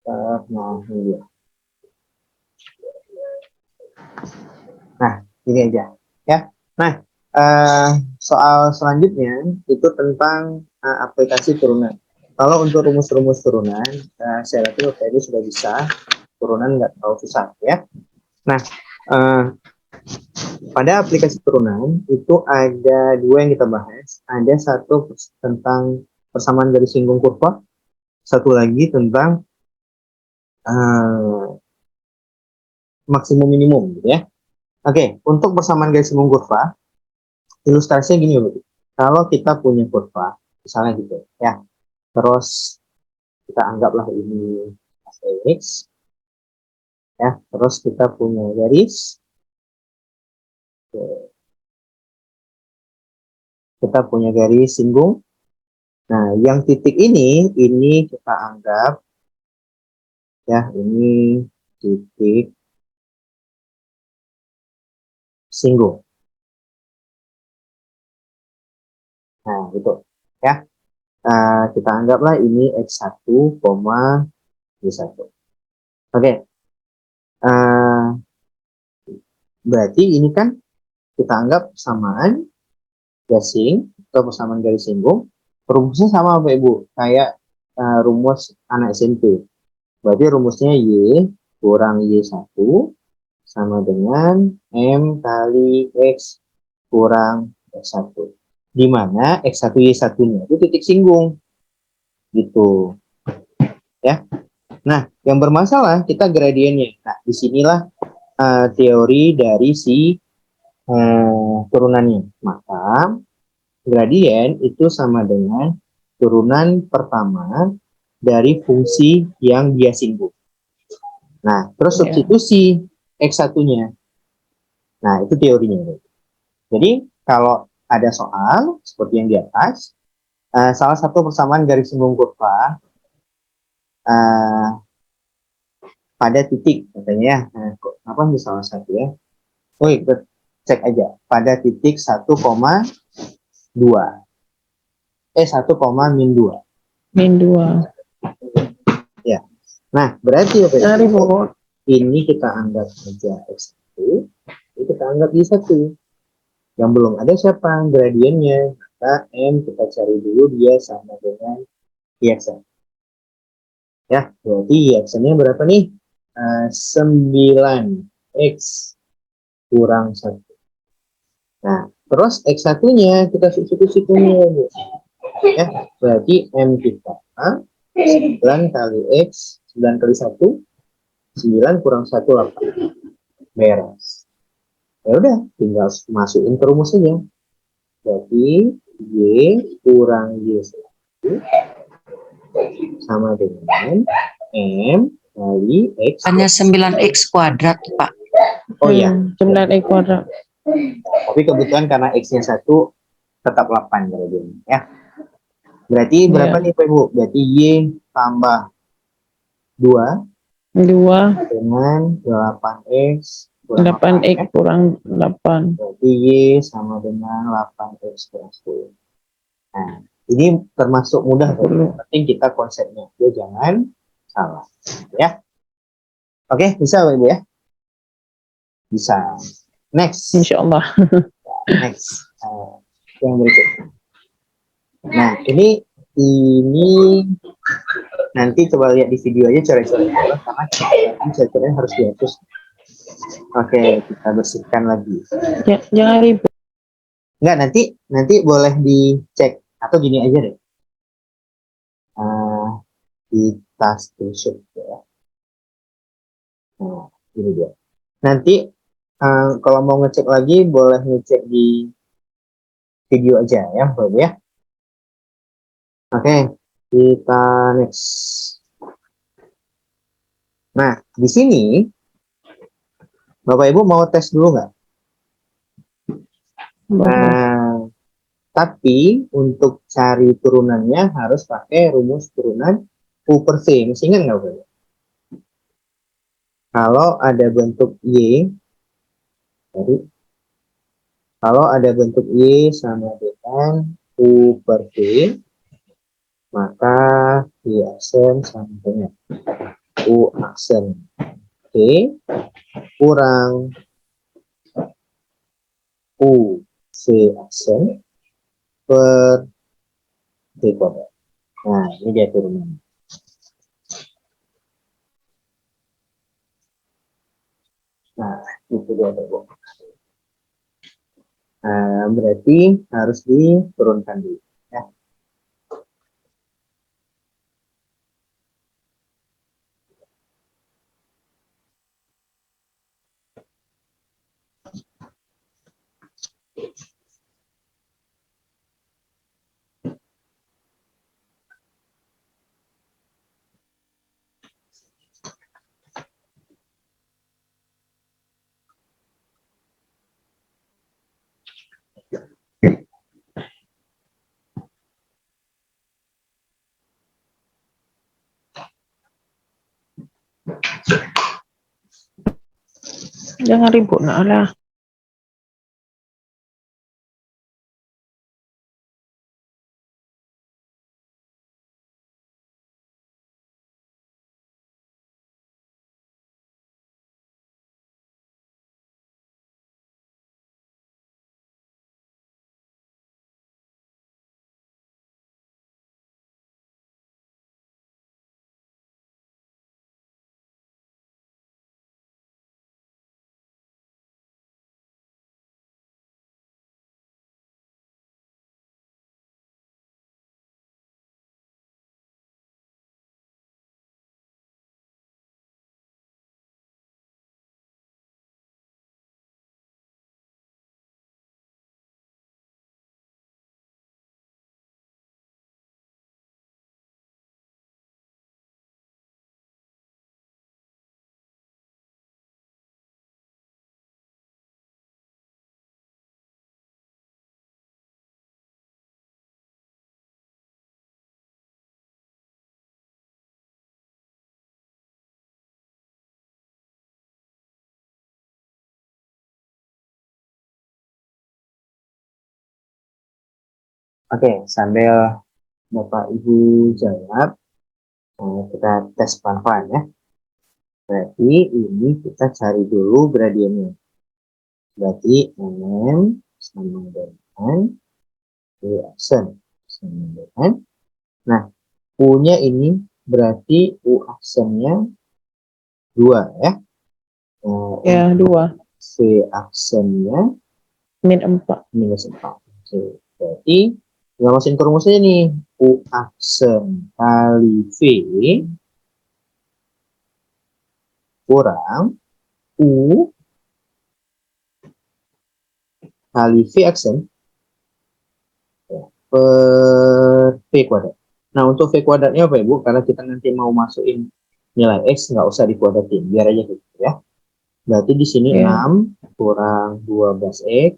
Nah, ini dia. Nah, ini aja ya. Nah, soal selanjutnya itu tentang aplikasi turunan. Kalau untuk rumus-rumus turunan, saya yakin Bapak Ibu sudah bisa. Turunan nggak terlalu susah ya. Nah, pada aplikasi turunan itu ada 2 yang kita bahas. Ada satu tentang persamaan garis singgung kurva, satu lagi tentang maksimum minimum gitu ya. Oke, untuk persamaan garis singgung kurva, ilustrasinya gini loh. Kalau kita punya kurva, misalnya gitu ya, terus kita anggaplah ini X ya, terus kita punya garis, singgung. Nah, yang titik ini kita anggap ya, ini titik singgung. Nah, gitu ya. Kita anggaplah ini X1, Y1. Oke. Berarti ini kan kita anggap persamaan gasing atau persamaan garis singgung. Rumusnya sama Bapak Ibu, kayak rumus anak SMP. Berarti rumusnya Y kurang Y1 sama dengan M kali X kurang X1. Di mana X1 Y1-nya itu titik singgung. Gitu. Ya. Nah, yang bermasalah kita gradiennya. Nah, disinilah teori dari si turunannya. Maka gradien itu sama dengan turunan pertama dari fungsi yang dia singgung. Nah, terus Ya. substitusi X1-nya. Nah, itu teorinya. Jadi, kalau ada soal seperti yang di atas, salah satu persamaan garis singgung kurva eh, pada titik katanya ya. Apa nih salah satu ya? Oh, ikut cek aja. Pada titik 1,2. 1,-2. -2. Ya. Nah, berarti Cari Bu. ini kita anggap aja X1, ini kita anggap Y1. Yang belum ada siapa? Gradiennya. Maka M kita cari dulu dia sama dengan Y1. Ya, berarti Y1-nya berapa nih? 9X kurang 1. Nah, terus X1-nya kita substitusi ke ya, berarti M kita 9 kali X, 9 kali 1, 9 kurang 1, 8. Beres. Ya udah, tinggal masukin ke rumus saja. Berarti Y kurang Y1 sama dengan M kali X. Hanya 9x kuadrat, Pak. Oh iya, 9x kuadrat. tapi kebetulan karena X-nya 1 tetap 8 berarti ya. Berarti berapa Iya. nih Pak Ibu? Berarti Y tambah 2 2, dengan 8X kurang 8x 8 ya. kurang 8. Berarti Y sama dengan 8X kurang 10. Nah, ini termasuk mudah Pak Ibu. Penting kita konsepnya, ya jangan salah. Ya. Oke, bisa Pak Ibu ya? Bisa. Next. Insya Allah. Next. Yang berikutnya. Nah, ini nanti coba lihat di video aja coret-coretnya karena coret-coretnya harus dihapus. Oke, kita bersihkan lagi. Jangan ribut. Enggak, nanti boleh dicek atau gini aja deh. Kita screenshot ya. Nah, ini dia. Nanti kalau mau ngecek lagi boleh ngecek di video aja ya, Bapak ya. Oke, kita next. Nah, di sini Bapak Ibu mau tes dulu nggak? Nah, tapi untuk cari turunannya harus pakai rumus turunan U per V. Masih ingat nggak Bapak? Kalau ada bentuk Y, jadi kalau ada bentuk Y sama dengan U per V, maka Y aksen sama dengan U aksen V kurang U V aksen per V kuadrat. Nah, ini dia turunan. Nah, itu dia Bapak. Nah, berarti harus diturunkan dulu. Ya. Jangan ribut nak lah. Oke, sambil Bapak Ibu jawab, kita tes pelan-pelan ya. Berarti ini kita cari dulu gradiennya. Berarti M sama dengan U aksen sama dengan. Nah, U-nya ini berarti U aksennya 2 ya. Ya, 2. V aksennya -4. -4. Oke, berarti tinggal masukin ke rumusnya nih. U aksen kali V kurang U kali V aksen per V kuadrat. Nah, untuk V kuadratnya apa Ibu? Karena kita nanti mau masukin nilai X, nggak usah dikuadratin. Biar aja gitu ya. Berarti di sini Ya. 6 kurang 12X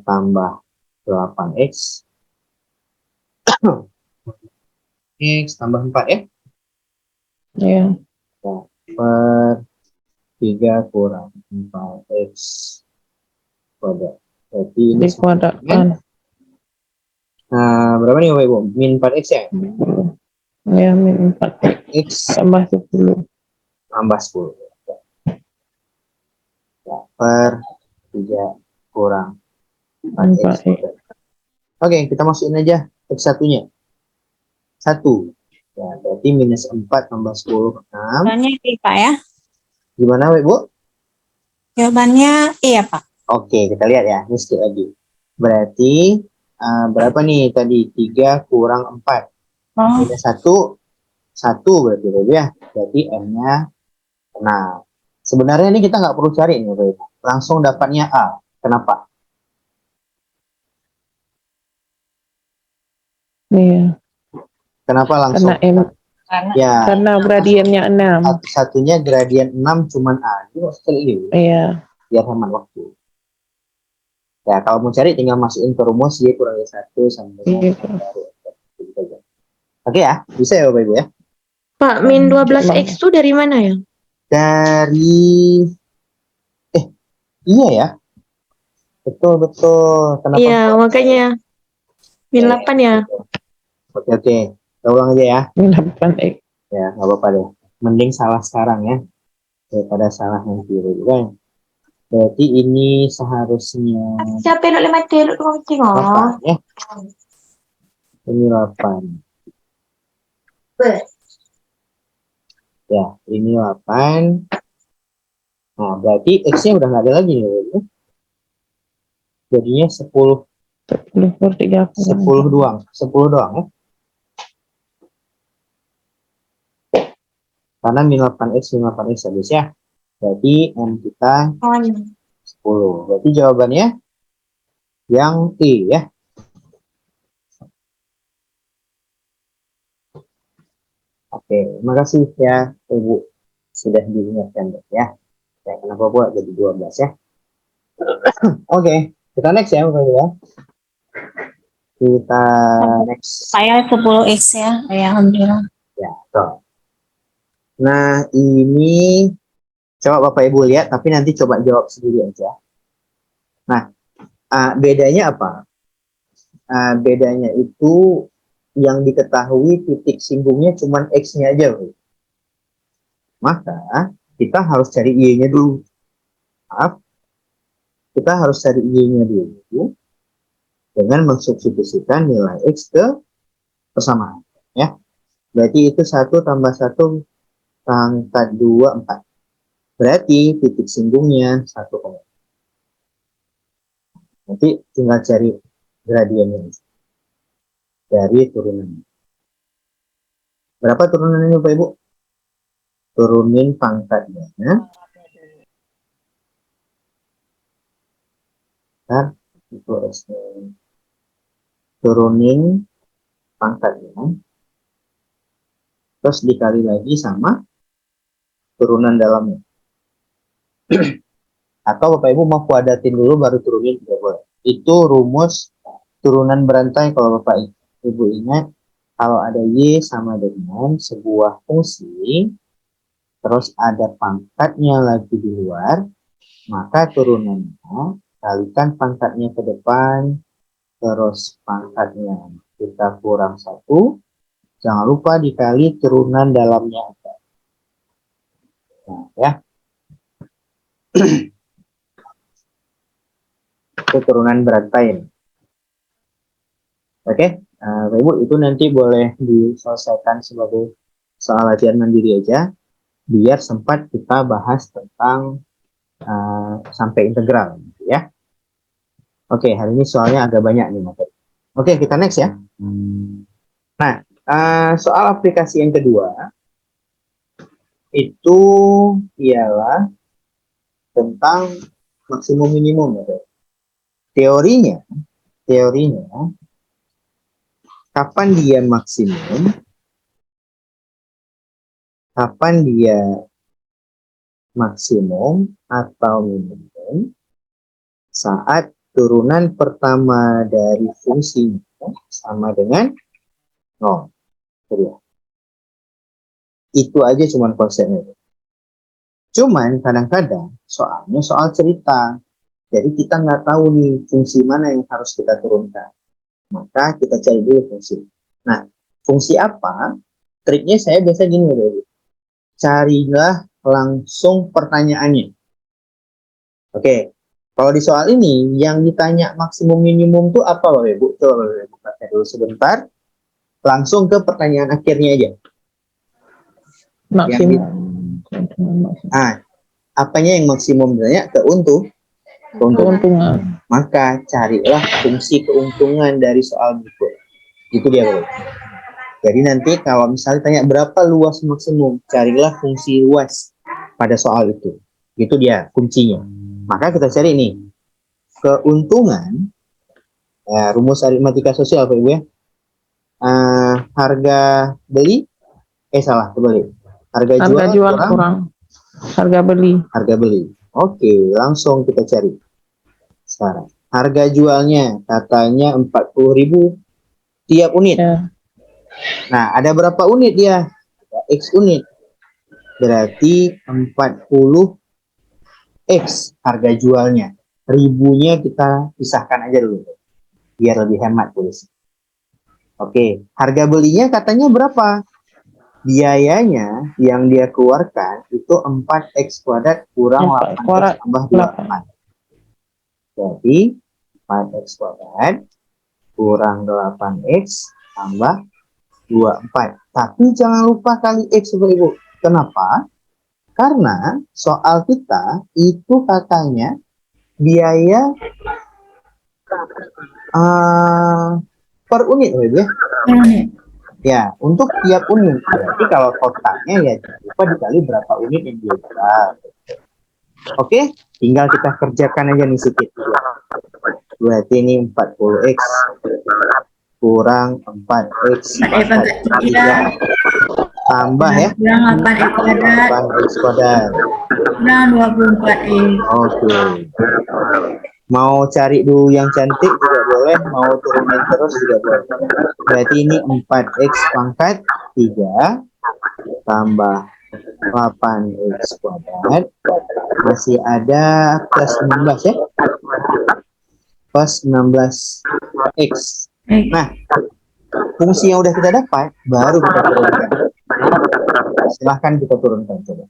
tambah 8X X tambah 4 ya. Ya. Per 3 kurang 4X kuadrat. Berarti ini sama dengan, Dikuadratkan. berapa nih Bapak Ibu? Min 4X ya? 10. Ya, -4. X Tambah 10. tambah 10. Ya, per 3 kurang 4X 4X. kuadrat. Oke, kita masukin aja X1-nya. 1. Ya, berarti -4 tambah 10, 6. Jawabannya E, Pak ya. Gimana Ibu? Jawabannya E ya, Pak. Oke, kita lihat ya. Ini skip lagi. Berarti berapa nih tadi? 3 kurang 4. Oh, Minus 1, 1 berarti ya. Berarti M-nya 6. Sebenarnya ini kita nggak perlu cari nih Bapak Ibu. Langsung dapatnya A. Kenapa? Iya. Kenapa langsung? Karena M, Ya, karena gradiennya 6. satunya gradien 6 cuman A. Ini sekali Iya. biar hemat waktu. Ya, kalau mau cari tinggal masukin ke rumus Y kurang 1 sama dengan Iya. Oke ya, bisa ya Bapak Ibu ya. Pak, min 12X itu dari mana ya? Dari iya ya. Betul. Kenapa? Iya, makanya min 8 ya. Oke. Kita ulang aja ya. -8X. Ya, nggak apa-apa deh. Mending salah sekarang ya daripada salah nanti kan. Berarti ini seharusnya Siapa yang nak mati lu tengok 8 ya. Ini 8. Ya, ini 8. Nah, berarti X-nya udah nggak ada lagi nih. Ya. Jadinya 10 10/3. doang. 10 doang ya. Karena min 8X habis ya. Berarti M kita oh iya. 10. Berarti jawabannya yang E ya. Oke, makasih ya Ibu sudah diingatkan ya. Ya, kenapa buat jadi 12 ya. Oke, kita next ya Bapak Ibu ya. Kita next. Saya 10X ya. Ya, alhamdulillah. Ya, toh. Nah, ini coba Bapak Ibu lihat, tapi nanti coba jawab sendiri aja. Nah, bedanya apa? Bedanya itu yang diketahui titik singgungnya cuma X-nya aja. Bro. Maka kita harus cari Y-nya dulu. Maaf, kita harus cari Y-nya dulu dengan mensubstitusikan nilai X ke persamaan. Ya. Berarti itu 1 tambah 1 pangkat 2, 4. Berarti titik singgungnya 1, nanti tinggal cari gradiennya dari turunan. Berapa turunan ini Bapak Ibu? Turunin pangkatnya. Nah, itu turunin pangkatnya. Terus dikali lagi sama turunan dalamnya. Atau Bapak Ibu mau kuadratin dulu baru turunin juga boleh. Itu rumus turunan berantai kalau Bapak Ibu ingat, kalau ada Y sama dengan sebuah fungsi, terus ada pangkatnya lagi di luar, maka turunannya kalikan pangkatnya ke depan terus pangkatnya kita kurang 1. Jangan lupa dikali turunan dalamnya ada. Nah, ya. Itu turunan berantai. Oke, Bapak Ibu, itu nanti boleh diselesaikan sebagai soal latihan mandiri aja, biar sempat kita bahas tentang sampai integral, ya. Oke, hari ini soalnya agak banyak nih, materi. Oke, kita next ya. Nah, soal aplikasi yang kedua itu ialah tentang maksimum minimum, ya. Teorinya, kapan dia maksimum, atau minimum saat turunan pertama dari fungsinya sama dengan 0. Itu aja cuman konsepnya. Cuman kadang-kadang soalnya soal cerita. Jadi kita nggak tahu nih fungsi mana yang harus kita turunkan. Maka kita cari dulu fungsi. Nah, fungsi apa? Triknya saya biasa gini, Bapak. Carilah langsung pertanyaannya. Oke, kalau di soal ini yang ditanya maksimum minimum itu apa, Bapak Ibu? Coba Bapak Ibu baca dulu sebentar. Langsung ke pertanyaan akhirnya aja. Maksimum. Apanya yang maksimum ditanya? Keuntungan. Maka carilah fungsi keuntungan dari soal berikut. Itu dia, Bapak. Jadi nanti kalau misalnya tanya berapa luas maksimum, carilah fungsi luas pada soal itu. Itu dia kuncinya. Maka kita cari nih keuntungan, rumus aritmatika sosial, Bapak Ibu ya. Harga beli, kebalik. Harga jual kurang harga beli. Oke, langsung kita cari. Sekarang harga jualnya katanya 40.000 tiap unit. Ya. Nah, ada berapa unit dia? Ada X unit. Berarti 40X harga jualnya. Ribunya kita pisahkan aja dulu. Biar lebih hemat tulis. Oke, harga belinya katanya berapa? Biayanya yang dia keluarkan itu 4X kuadrat kurang 8X tambah 24. Jadi 4X kuadrat kurang 8X tambah 24. Tapi jangan lupa kali X, Bapak Ibu. Kenapa? Karena soal kita itu katanya biaya per unit, Bapak Ibu ya. Ya, untuk tiap unit. Berarti kalau totalnya ya jangan lupa dikali berapa unit yang dia jual. Oke, tinggal kita kerjakan aja nih sedikit. Berarti ini 40X kurang 4X tambah ya. Kurang 8X kuadrat. 8X kuadrat. Kurang 24X. Oke. Mau cari dulu yang cantik juga boleh, mau turunin terus juga boleh. Berarti ini 4X pangkat 3 tambah 8X kuadrat. Masih ada plus 16 ya. Plus 16X. Nah, fungsi yang udah kita dapat, baru kita turunkan. Silahkan kita turunkan coba.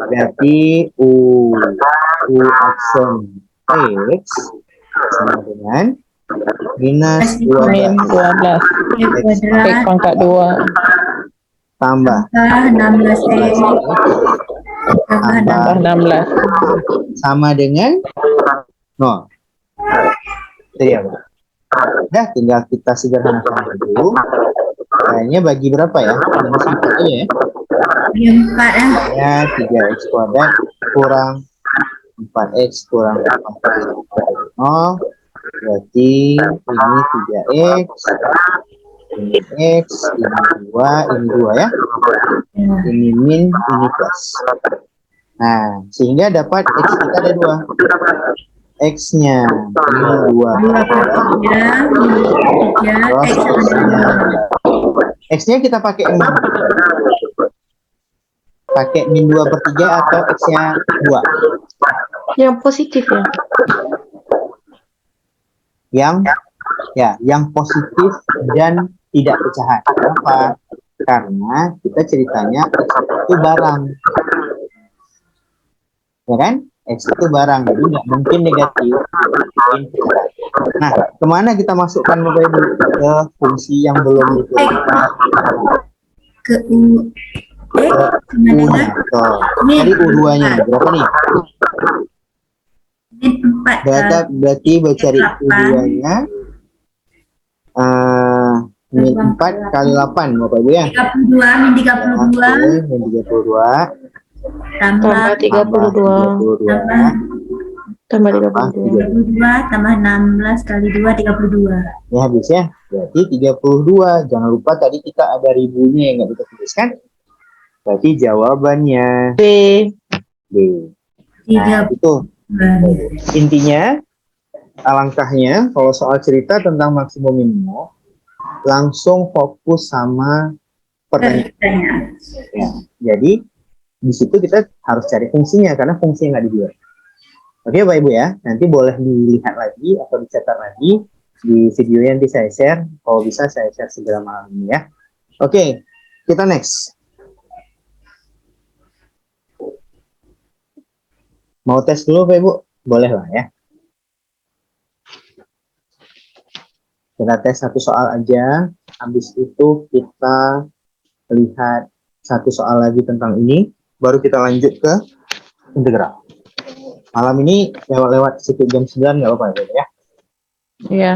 Berarti U aksen X sama dengan minus 12 X pangkat 2 tambah 16X tambah 16 sama dengan 0. Itu ya, Pak. Udah, tinggal kita sederhanakan dulu. Kayaknya bagi berapa ya? Minus 4 aja ya. 4 ya. Ya, 3X kuadrat kurang 4X kurang 0. Berarti ini 3X, ini X, ini 2 ya. Ini min, ini plus. Nah, sehingga dapat X kita ada 2. X-nya ini 2 X-nya kita pakai yang mana? Pakai min 2/3 atau X-nya 2? Yang positif ya. Yang Ya, yang positif dan tidak pecahan. Kenapa? Karena kita ceritanya X itu barang. Ya kan? X itu barang, jadi nggak mungkin negatif. Mungkin pecahan. Nah, kemana kita masukkan Bapak Ibu? Ke fungsi yang belum diturunkan. Ke U sama U-nya. dengan Tuh. min Tadi U2-nya. Berapa nih? min 4 Berarti cari U2-nya. Min 4 kali 8 Bapak Ibu ya. 32 min 32 Oke, min 32 tambah Tambah 32. tambah Tambah 32. 32 tambah 16 kali 2 32. Ini habis ya. Berarti 32. Jangan lupa tadi kita ada ribunya yang nggak kita tuliskan. Berarti jawabannya B. B. Nah, itu intinya, alangkahnya kalau soal cerita tentang maksimum minimum, langsung fokus sama pertanyaan. Ya, jadi di situ kita harus cari fungsinya karena fungsinya nggak dibuat. Oke Bapak Ibu ya, nanti boleh dilihat lagi atau dicatat lagi di video yang nanti saya share. Kalau bisa saya share segera malam ini ya. Oke, kita next. Mau tes dulu Bapak Ibu? Boleh lah ya. Kita tes satu soal aja. Habis itu kita lihat satu soal lagi tentang ini. Baru kita lanjut ke integral. Malam ini lewat sedikit jam 9 nggak apa-apa ya. Iya.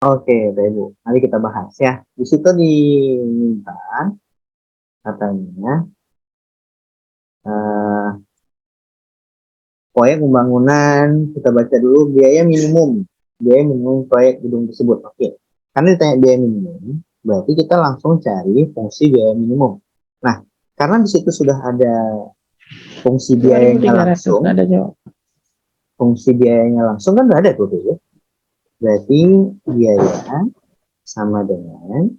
Oke, Bapak Ibu. Mari kita bahas ya. Di situ diminta katanya proyek pembangunan, kita baca dulu biaya minimum proyek gedung tersebut. Oke. Karena ditanya biaya minimum, berarti kita langsung cari fungsi biaya minimum. Nah, karena di situ sudah ada fungsi biayanya 2.300 langsung, ada jawab. fungsi biayanya langsung kan udah ada tuh, ya. Berarti biaya sama dengan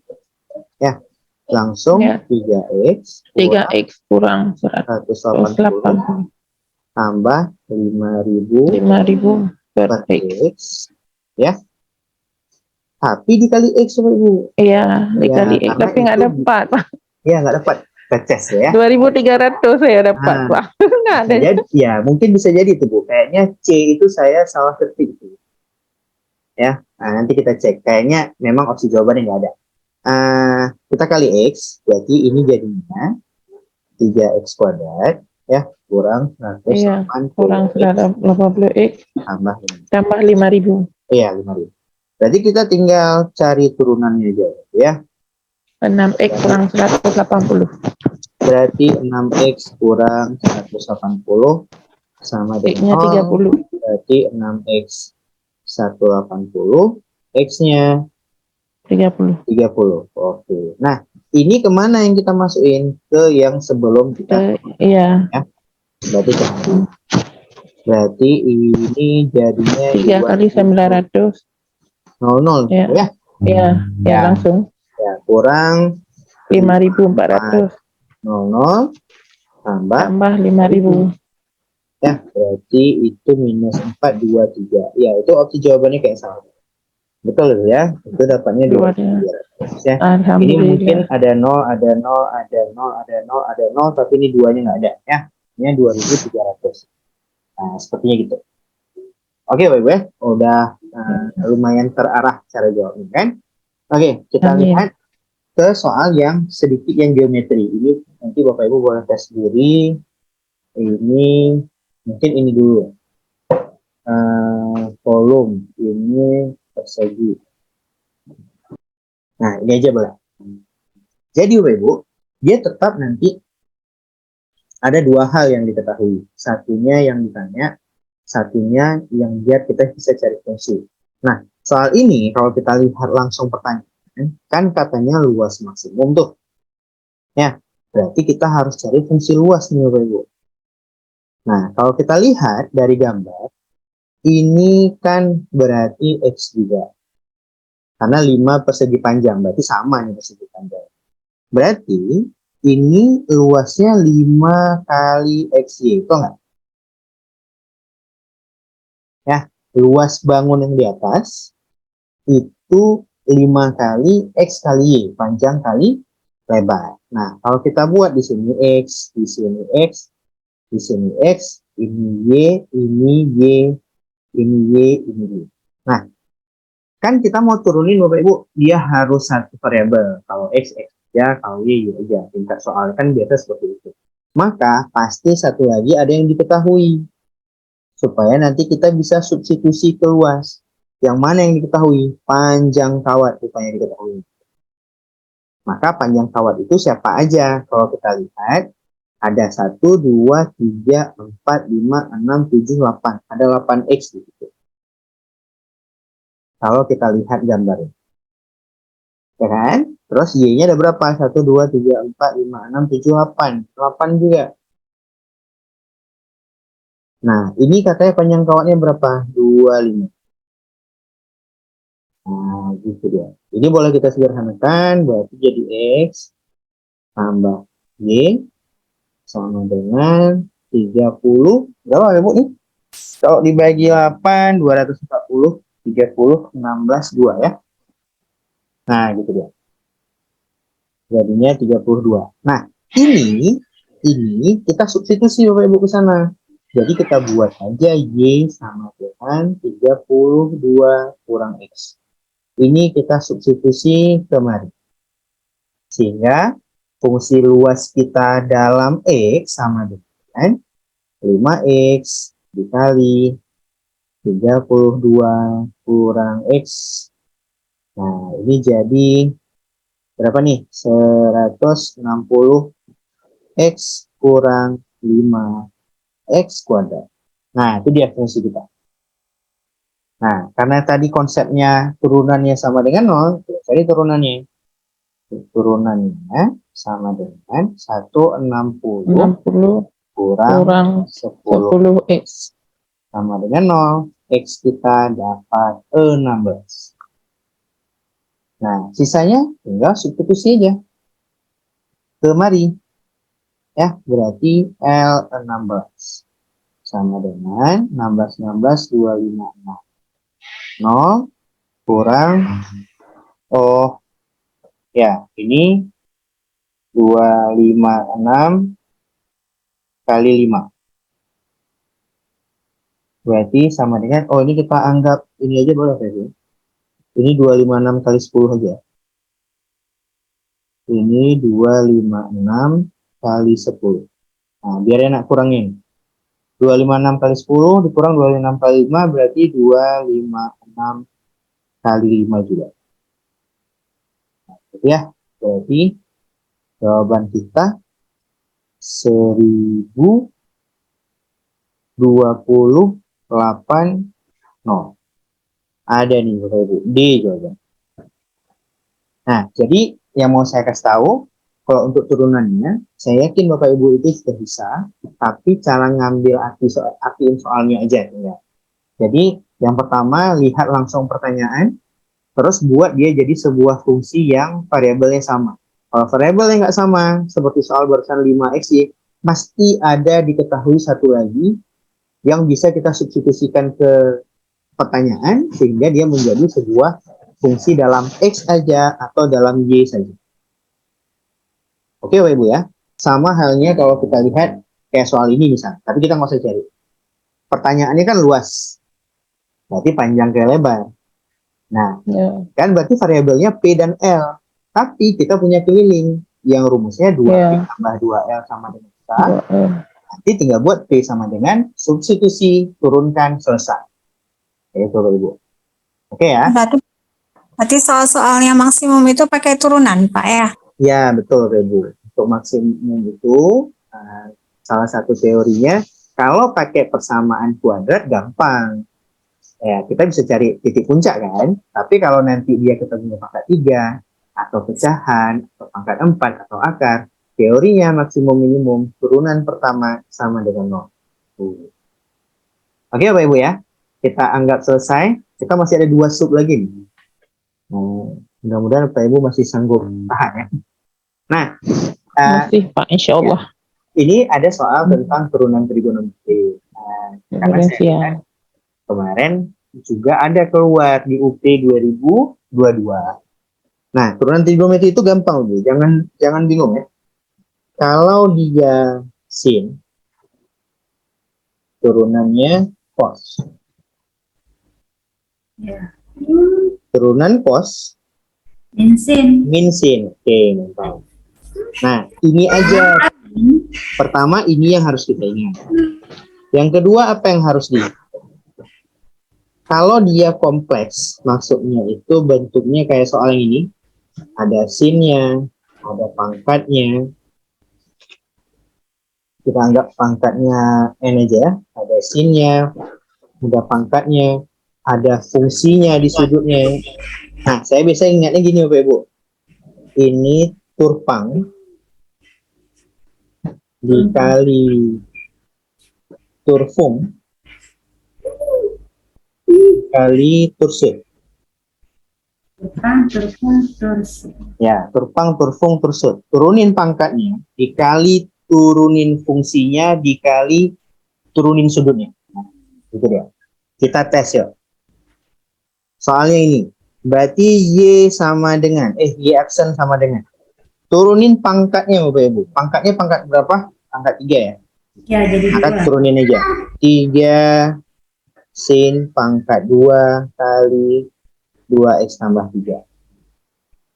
ya langsung Ya. 3x 3x kurang 180 180 tambah 5.000 5.000 per per x. x ya, tapi dikali x Bapak Ibu Iya, dikali x, karena tapi nggak itu dapat. ya nggak dapat peces ya. 2.300 saya dapat, Nah, Pak. Nggak ada. Bisa jadi, ya mungkin bisa jadi tuh Bu, kayaknya C itu saya salah ketik tuh ya. Nah, nanti kita cek, kayaknya memang opsi jawabannya nggak ada. Kita kali x, berarti ini jadinya 3x kuadrat ya kurang 180 Iya, kurang 180x tambah 5. tambah 5.000. Iya, 5.000. Berarti kita tinggal cari turunannya aja ya. 6x kurang 180. Berarti 6x kurang 180 sama X-nya dengan 0. 30. Berarti 6x 180, x-nya 30. 30. Oke. Nah, ini kemana yang kita masukin? Ke yang sebelum kita. Iya. Berarti ini jadinya 3 kali 900. 00 Ya. ya. Iya, ya langsung. Ya, kurang 5.400 00 tambah 5.000. ya, berarti itu minus 423. Ya, itu opsi jawabannya kayak sama. Betul ya, itu dapatnya 2.300 ya. Ini Alhamdulillah. mungkin ada 0, ada 0, ada 0, ada 0, ada 0, tapi ini duanya nggak ada ya. Ini 2.300. Nah, sepertinya gitu. Oke, Bapak Ibu ya, udah lumayan terarah cara jawabnya kan. Oke, kita lihat ke soal yang sedikit yang geometri. Ini nanti Bapak Ibu boleh tes sendiri. Ini mungkin ini dulu. Kolom ini persegi. Nah, ini aja boleh. Jadi Bapak Ibu, dia tetap nanti ada dua hal yang diketahui. Satunya yang ditanya, satunya yang biar kita bisa cari fungsi. Nah, soal ini kalau kita lihat langsung pertanyaan, kan katanya luas maksimum tuh. Ya, berarti kita harus cari fungsi luas nih Bapak Ibu. Nah, kalau kita lihat dari gambar, ini kan berarti X juga. Karena 5 persegi panjang, berarti sama nih persegi panjang. Berarti ini luasnya 5 kali XY, itu enggak? Ya, luas bangun yang di atas itu 5 kali X kali Y, panjang kali lebar. Nah, kalau kita buat di sini X, di sini X, di sini X, ini Y, ini Y, ini Y, ini Y. Nah, kan kita mau turunin Bapak Ibu, dia harus satu variabel. Kalau X, X ya, kalau Y, Y aja. Tingkat soal kan biasa seperti itu. Maka pasti satu lagi ada yang diketahui. Supaya nanti kita bisa substitusi ke luas. Yang mana yang diketahui? Panjang kawat rupanya diketahui. Maka panjang kawat itu siapa aja? Kalau kita lihat, ada 1, 2, 3, 4, 5, 6, 7, 8. Ada 8X di situ. Kalau kita lihat gambarnya. Ya kan? Terus Y-nya ada berapa? 1, 2, 3, 4, 5, 6, 7, 8. 8 juga. Nah, ini katanya panjang kawatnya berapa? 25. Nah, gitu dia. Ini boleh kita sederhanakan, berarti jadi X tambah Y sama dengan 30. Berapa ya, Bu? Nih? Kalau dibagi 8, 240, 30, 16, 2 ya. Nah, gitu dia. Jadinya 32. Nah, ini kita substitusi Bapak Ibu ke sana. Jadi kita buat aja Y sama dengan 32 kurang X. Ini kita substitusi kemari. Sehingga fungsi luas kita dalam X sama dengan 5X dikali 32 kurang X Nah, ini jadi berapa nih? 160 X kurang 5X kuadrat. Nah, itu dia fungsi kita. Nah, karena tadi konsepnya turunannya sama dengan 0, jadi turunannya. Turunannya sama dengan 160 60 kurang kurang 10 10X. sama dengan 0. X kita dapat 16. Nah, sisanya tinggal substitusi aja. Kemari. Ya, berarti L16 sama dengan 16 256. 0 kurang, oh ya, ini 256 kali 5. Berarti sama dengan, oh ini kita anggap ini aja boleh ya. Ini 256 kali 10 aja. Ini 256 kali 10. Nah, biar enak kurangin. 256 kali 10 dikurang 256 kali 5 berarti 256 kali 5 juga. Nah, ya, berarti jawaban kita 1028 Ada nih Bapak Ibu, D jawaban. Nah, jadi yang mau saya kasih tahu, kalau untuk turunannya, saya yakin Bapak Ibu itu sudah bisa, tapi cara ngambil artiin soalnya aja. Ya. Jadi, yang pertama, lihat langsung pertanyaan, terus buat dia jadi sebuah fungsi yang variabelnya sama. Kalau variabelnya nggak sama, seperti soal barusan 5X, pasti ada diketahui satu lagi yang bisa kita substitusikan ke pertanyaan, sehingga dia menjadi sebuah fungsi dalam X aja atau dalam Y saja. Oke Bapak Ibu ya. Sama halnya kalau kita lihat kayak soal ini misalnya. Tapi kita nggak usah cari. Pertanyaannya kan luas. Berarti panjang ke lebar. Nah, Ya. kan berarti variabelnya P dan L. Tapi kita punya keliling yang rumusnya 2P tambah 2L sama dengan K. Nanti tinggal buat P sama dengan substitusi, turunkan, selesai. Itu Bapak Ibu. Oke ya. Berarti soal-soalnya maksimum itu pakai turunan, Pak ya? Ya, betul, Ibu. Untuk maksimum itu, salah satu teorinya, kalau pakai persamaan kuadrat, gampang. Ya, kita bisa cari titik puncak, kan? Tapi kalau nanti dia ketemu pangkat 3, atau pecahan, atau pangkat 4, atau akar, teorinya maksimum minimum, turunan pertama sama dengan 0. Oke, Bapak Ibu ya. Kita anggap selesai. Kita masih ada 2 sub lagi nih. Mudah-mudahan Bapak Ibu masih sanggup tahan ya. Nah, Masih Pak, insya Allah. ini ada soal tentang turunan trigonometri. Karena saya lihat kemarin juga ada keluar di UP 2022. Nah, turunan trigonometri itu gampang, Bu. Jangan bingung ya. Kalau dia sin, turunannya cos. Ya. Turunan cos Min sin. Oke, mantap. Nah, ini aja. Pertama, ini yang harus kita ingat. Yang kedua, apa yang harus diingat? Kalau dia kompleks, maksudnya itu bentuknya kayak soal yang ini. Ada sinnya, ada pangkatnya. Kita anggap pangkatnya N aja ya. Ada sinnya, ada pangkatnya, ada fungsinya di sudutnya. Nah, saya biasa ingatnya gini Bapak Ibu. Ini turpang dikali turfung kali tursut. Ya, turpang, turfung, tursut. Turunin pangkatnya, dikali turunin fungsinya, dikali turunin sudutnya. Nah, gitu dia. Kita tes ya. Soalnya ini, berarti Y sama dengan, Y aksen sama dengan. Turunin pangkatnya Bapak Ibu. Pangkatnya pangkat berapa? Pangkat 3 ya? Ya, jadi Maka turunin aja. 3 sin pangkat 2 kali 2x tambah 3.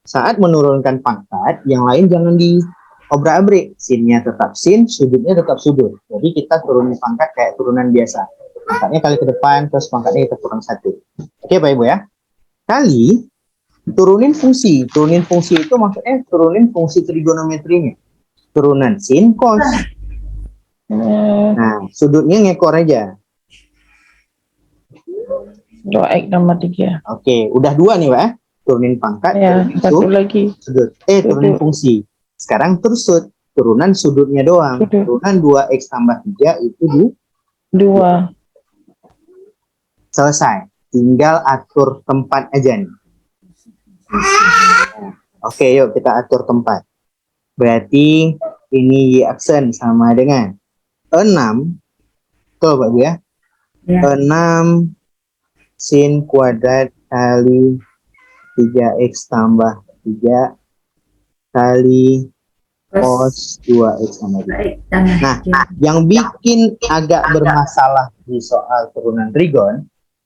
Saat menurunkan pangkat, yang lain jangan diobrak-abrik. Sinnya tetap sin, sudutnya tetap sudut. Jadi kita turunin pangkat kayak turunan biasa. Pangkatnya kali ke depan, terus pangkatnya kita kurang 1. Oke Pak Ibu ya. Kali turunin fungsi itu maksudnya turunin fungsi trigonometrinya, turunan sin cos. Nah, sudutnya ngekor aja. 2x tambah 3. Oke, udah 2 nih, Pak. Turunin pangkat, Ya, turunin satu lagi. sudut. Turunin Sudut. fungsi. Sekarang tersud, turunan sudutnya doang. Sudut. Turunan 2x tambah 3 itu 2. selesai. Tinggal atur tempat aja nih. Oke, yuk kita atur tempat. Berarti ini y aksen sama dengan 6. Betul, Pak Bu ya? Ya. 6 sin kuadrat kali 3x tambah 3 kali cos 2x tambah 3. Baik, tambah Nah, tiga. yang bikin agak bermasalah di soal turunan trigon,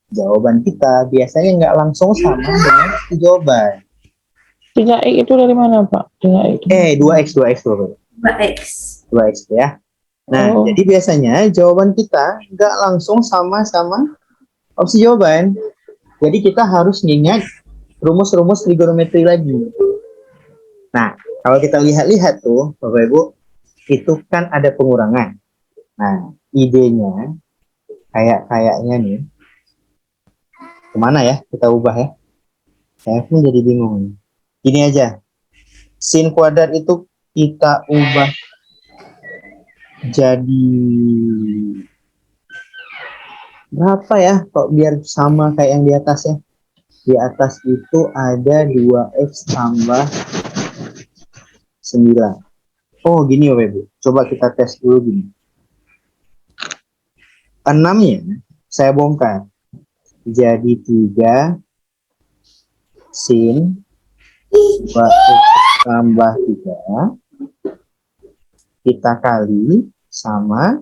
jawaban kita biasanya nggak langsung sama dengan jawaban. 3x itu dari mana, Pak? 3x. 2x tuh. 2x. 2x ya. Nah, Oh. jadi biasanya jawaban kita nggak langsung sama-sama opsi jawaban. Jadi kita harus ngingat rumus-rumus trigonometri lagi. Nah, kalau kita lihat-lihat tuh, Bapak Ibu, itu kan ada pengurangan. Nah, idenya kayaknya nih, kemana ya kita ubah ya? Saya pun jadi bingung. Ini aja, sin kuadrat itu kita ubah jadi berapa ya? Kok biar sama kayak yang di atas ya? Di atas itu ada 2x tambah 9. Oh gini Bapak Ibu, coba kita tes dulu gini. 6-nya saya bongkar jadi 3 sin 2x tambah 3 kita kali sama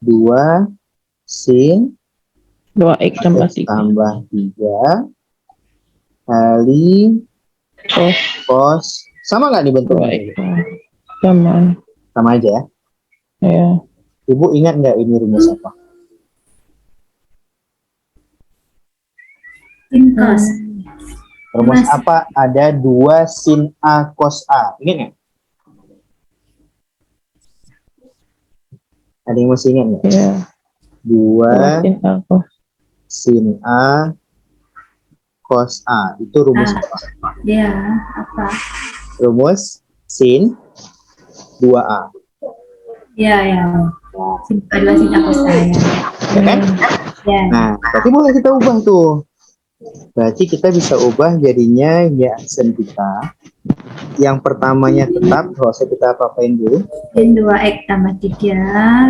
2 sin 2x tambah x 3. tambah 3 kali Cos cos. Sama nggak nih bentuknya? 2x. Sama. Sama aja ya. Ya. Ibu ingat nggak ini rumus apa? Sin cos. Rumus Mas. apa? Ada 2 sin A cos A. Ingat nggak? Ada yang masih ingat nggak? Ya. 2 Sin aku. sin A cos A. Itu rumus apa? Ya, apa? Rumus sin 2A. Ya, ya. Sin adalah sin apa saya? Ya kan? Ya. Nah, berarti boleh kita ubah tuh. Berarti kita bisa ubah jadinya ya aksen kita. Yang pertamanya tetap, nggak usah kita apa-apain dulu. Sin 2x tambah 3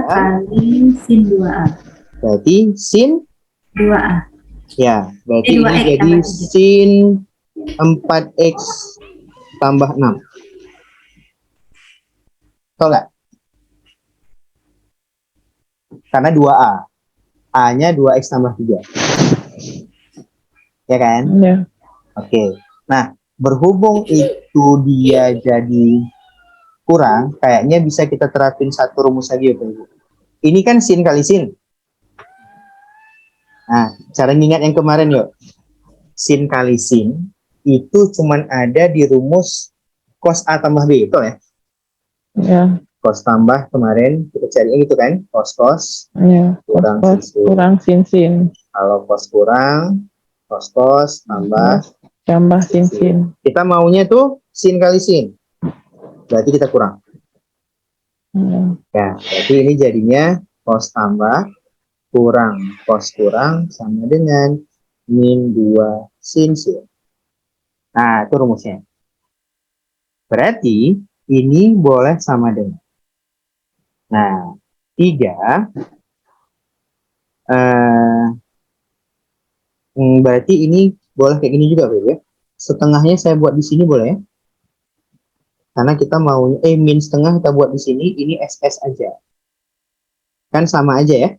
kali sin 2a. Berarti sin, 2a. ya, berarti ini 2x jadi tambah 3. sin 4x tambah 6. Tahu nggak? Karena 2A. A-nya 2x tambah 3. Ya kan? Ya. Oke. Nah, berhubung itu dia jadi kurang, kayaknya bisa kita terapin satu rumus lagi ya, Pak Ibu. Ini kan sin kali sin. Nah, cara ngingat yang kemarin yuk. Sin kali sin itu cuman ada di rumus cos A tambah B, betul ya? Ya. Cos tambah kemarin kita carinya gitu kan? Cos Ya. kurang Cos sin. kurang sin. Kalau cos kurang, cos tambah Tambah sin. kita maunya tuh sin kali sin. Berarti kita kurang. Ya. Ya, berarti ini jadinya cos tambah kurang cos kurang sama dengan min 2 sin sin. Nah, itu rumusnya. Berarti ini boleh sama dengan. Nah, 3 berarti ini boleh kayak gini juga, Beb ya. Setengahnya saya buat di sini boleh ya? Karena kita maunya min setengah kita buat di sini, ini SS aja. Kan sama aja ya?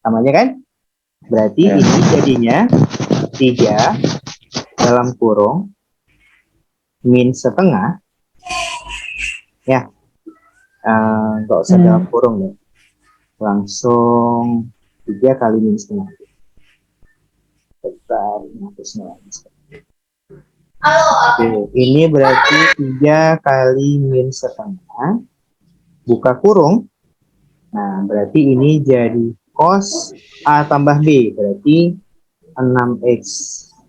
Sama aja kan? Berarti Ya. ini jadinya 3 dalam kurung min setengah. Ya. Nggak usah dalam kurung ya. Langsung 3 kali min setengah. Terusnya. Oke, ini berarti 3 kali min setengah, buka kurung. Nah, berarti ini jadi cos A tambah B, berarti 6x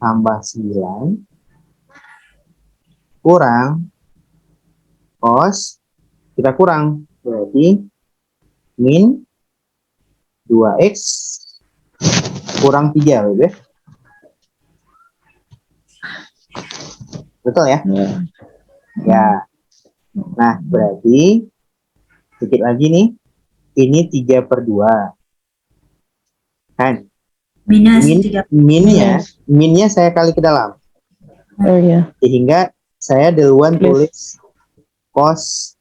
tambah 9 kurang cos, kita kurang, berarti min 2x kurang 3, ya. Betul ya? Ya. Ya. Nah, berarti sedikit lagi nih. Ini 3/2. Kan? Minus Min, 3. minnya saya kali ke dalam. Oh iya. Sehingga saya duluan Plus. tulis cos,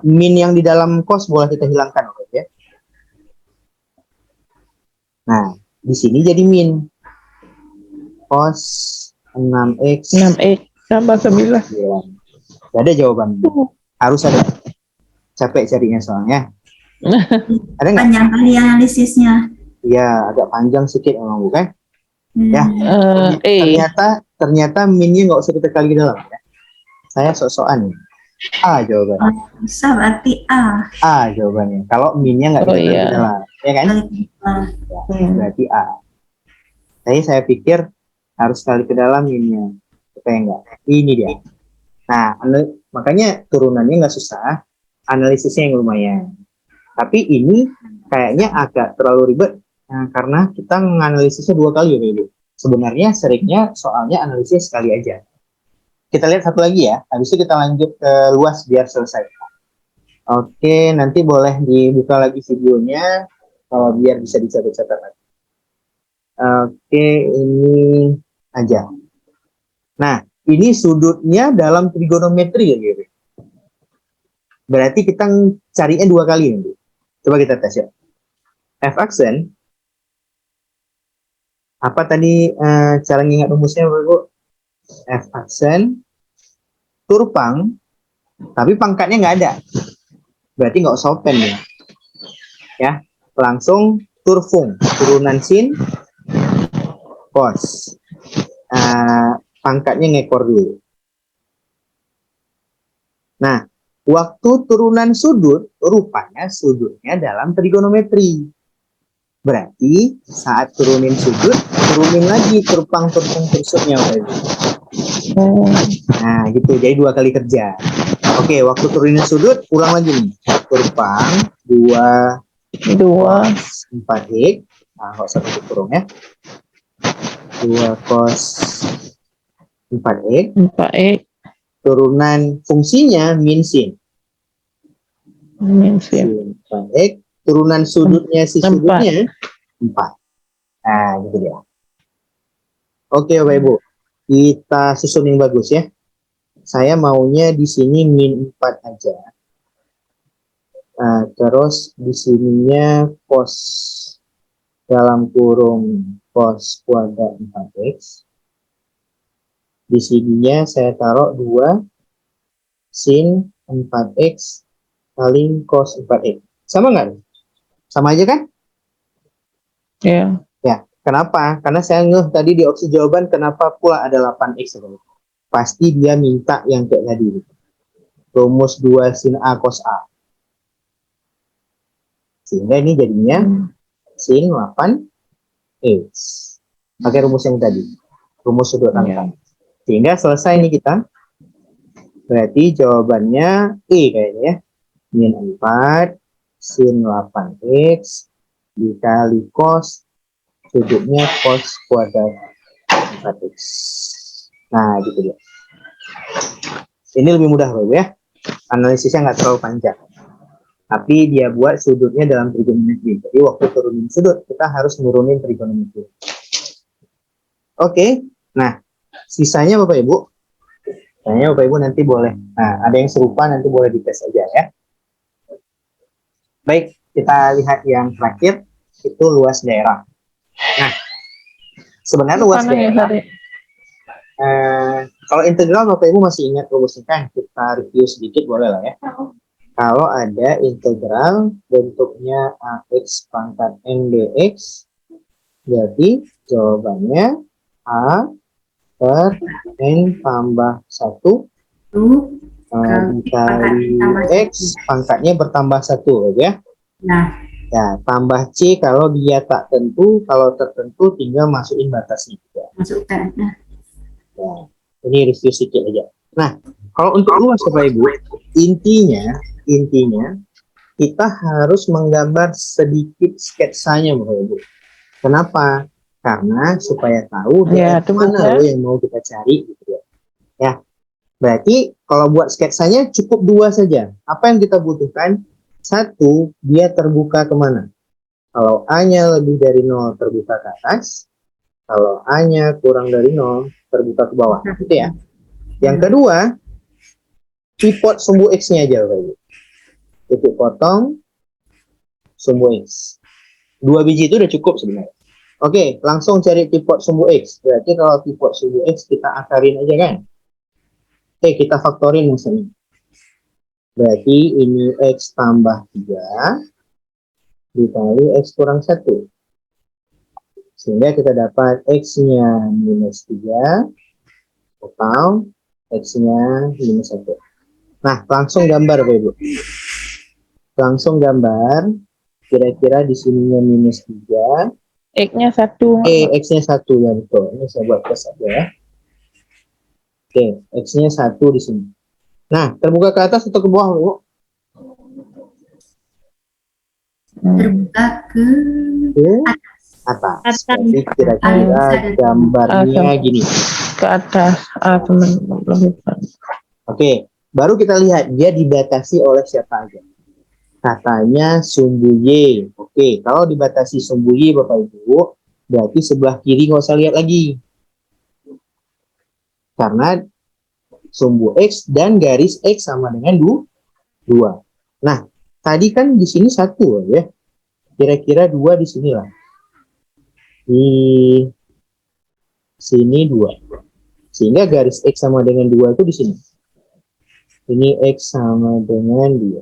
min yang di dalam cos boleh kita hilangkan, ya. Nah, di sini jadi min. Cos 6x 6x tambah 9. Gak ada jawaban. Harus ada. Capek carinya soalnya. Ada nggak? Panjang kali analisisnya. Iya, agak panjang sedikit emang, bukan? Ya. Ternyata minnya nggak usah kita kali ke dalam, ya. Saya sok-sokan. A jawabannya. Bisa berarti A. A jawabannya. Kalau minnya nggak kita kali ke dalam, ya kan? Ya, berarti A. Tapi saya pikir harus kali ke dalam minnya. Supaya enggak. Ini dia. Nah, makanya turunannya nggak susah. Analisisnya yang lumayan. Tapi ini kayaknya agak terlalu ribet. Karena kita menganalisisnya 2 kali, ya, Ibu. Sebenarnya seringnya soalnya analisis sekali aja. Kita lihat satu lagi ya. Habis itu kita lanjut ke luas biar selesai. Oke, nanti boleh dibuka lagi videonya. Kalau biar bisa dicatat-catat lagi. Oke, ini aja. Nah, ini sudutnya dalam trigonometri, ya, gitu. Berarti kita carinya 2 kali, nanti. Coba kita tes ya. F aksen. Apa tadi cara ngingat rumusnya, Bu? F aksen turpang, tapi pangkatnya nggak ada. Berarti nggak usah open ya. Ya, langsung turfung, turunan sin cos. Pangkatnya ngekor dulu. Nah, waktu turunan sudut, rupanya sudutnya dalam trigonometri. Berarti saat turunin sudut, turunin lagi turpang-turpung tursutnya. Nah, gitu. Jadi 2 kali kerja. Oke, waktu turunin sudut, ulang lagi nih. Turpang 2 4x. Nah, nggak usah tutup kurung ya. 2 cos 4x. Turunan fungsinya min sin. Sin 4x. Turunan sudutnya sudutnya 4. Nah, gitu dia. Oke, Bapak Ibu. Kita susun yang bagus ya. Saya maunya di sini min 4 aja. Terus di sininya cos dalam kurung cos kuadrat 4x. Di sininya saya taruh 2 sin 4x kali cos 4x. Sama nggak? Sama aja kan? Iya. Ya, kenapa? Karena saya ngeh tadi di opsi jawaban kenapa pula ada 8x. Pasti dia minta yang kayak tadi. Rumus 2 sin A cos A. Sehingga ini jadinya sin 8x. Pakai rumus yang tadi. Rumus sudut angka. Sehingga selesai nih kita. Berarti jawabannya E kayaknya ya. Min 4 sin 8x dikali cos sudutnya cos kuadrat 4x. Nah, gitu ya. Ini lebih mudah, Bapak ya. Analisisnya nggak terlalu panjang. Tapi dia buat sudutnya dalam trigonometri. Jadi waktu turunin sudut, kita harus nurunin trigonometri. Oke. Nah, sisanya Bapak Ibu. Sisanya Bapak Ibu nanti boleh. Nah, ada yang serupa nanti boleh dites aja ya. Baik, kita lihat yang terakhir. Itu luas daerah. Nah, sebenarnya luas daerah. Kalau integral Bapak Ibu masih ingat rumusnya kan? Kita review sedikit boleh lah ya. Kalau ada integral bentuknya ax pangkat n dx Berarti jawabannya A per N tambah 1 Tuh. dikali X pangkatnya bertambah 1 ya. Nah, Ya, tambah C kalau dia tak tentu, kalau tertentu tinggal masukin batasnya juga. masukkan. Nah, Ya, ini review sedikit aja. Nah, kalau untuk luas Bapak Ibu, intinya kita harus menggambar sedikit sketsanya Bapak Ibu. Kenapa? Karena supaya tahu Ya, daerah tunggu mana ya. loh yang mau kita cari gitu ya. Ya, berarti kalau buat sketsanya cukup 2 saja. Apa yang kita butuhkan? 1, dia terbuka kemana? Kalau A-nya lebih dari 0 terbuka ke atas, kalau A-nya kurang dari 0 terbuka ke bawah. Gitu ya. Yang kedua, pivot sumbu X-nya aja Bapak Ibu. Titik potong sumbu X. 2 biji itu udah cukup sebenarnya. Oke, langsung cari pivot sumbu X. Berarti kalau pivot sumbu X kita akarin aja kan? Kita faktorin misalnya. Berarti ini X tambah 3 dikali X kurang 1. Sehingga kita dapat X-nya minus 3 total X-nya minus 1. Nah, langsung gambar Bapak Ibu. Langsung gambar. Kira-kira di sininya minus 3. X-nya 1. X-nya 1 ya betul. Ini saya buat plus aja ya. Oke, X-nya 1 di sini. Nah, terbuka ke atas atau ke bawah, Bu? terbuka ke Ke atas. Atas. Jadi kira-kira gambarnya gini. Ke atas. Teman. Oke, baru kita lihat dia dibatasi oleh siapa aja. Katanya sumbu Y. Oke, kalau dibatasi sumbu Y Bapak Ibu, berarti sebelah kiri nggak usah lihat lagi. Karena sumbu X dan garis X sama dengan 2. Nah, tadi kan di sini 1 ya. Kira-kira 2 di sini lah. Di sini 2. Sehingga garis X sama dengan 2 itu di sini. Ini X sama dengan 2.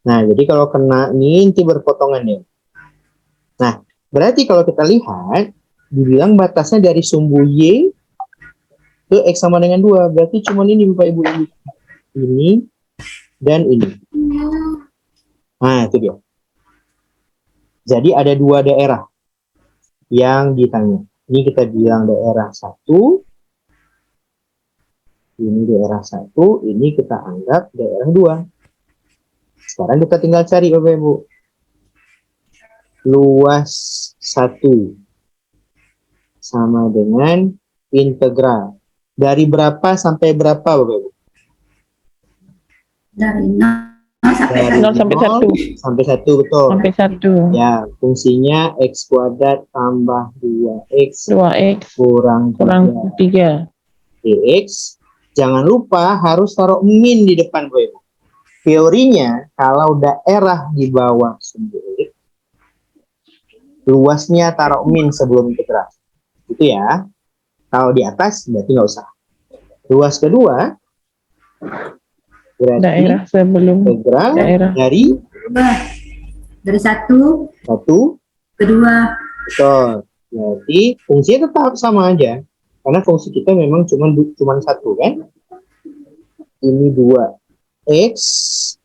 Nah, jadi kalau kena inti berpotongan ya. Nah, berarti kalau kita lihat, dibilang batasnya dari sumbu Y ke X sama dengan 2. Berarti cuma ini Bapak Ibu. Ini dan ini. Nah, itu dia. Jadi ada 2 daerah yang ditanya. Ini kita bilang daerah 1. Ini daerah 1. Ini kita anggap daerah 2. Sekarang kita tinggal cari Bapak Ibu. Luas 1 sama dengan integral. Dari berapa sampai berapa Bapak Ibu? dari 0 sampai Dari 0 sampai 1. Sampai 1 betul. Sampai 1. Ya, fungsinya X kuadrat tambah 2X 2X kurang kurang 3. dx. Jangan lupa harus taruh min di depan Bapak Ibu. Teorinya kalau daerah di bawah sumbu X, luasnya taruh min sebelum integral. Itu ya. Kalau di atas berarti nggak usah. Luas kedua berarti Daerah sebelum integral daerah. dari 1 1 ke 2. betul. Berarti fungsinya tetap sama aja. Karena fungsi kita memang cuma 1 kan. Ini 2X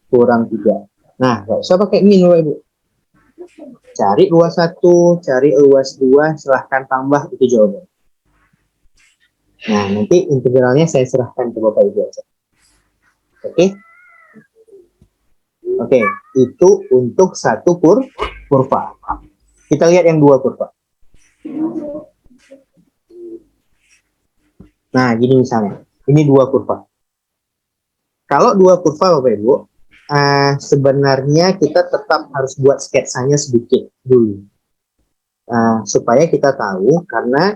kurang 3. Nah, nggak usah pakai min Bapak Ibu. Cari luas 1, cari luas 2, silahkan tambah, itu jawabannya. Nah, nanti integralnya saya serahkan ke Bapak Ibu aja. Oke? Oke, itu untuk 1 kurva. Kita lihat yang 2 kurva. Nah, gini misalnya. Ini 2 kurva. Kalau 2 kurva Bapak Ibu, sebenarnya kita tetap harus buat sketsanya sedikit dulu. Supaya kita tahu, karena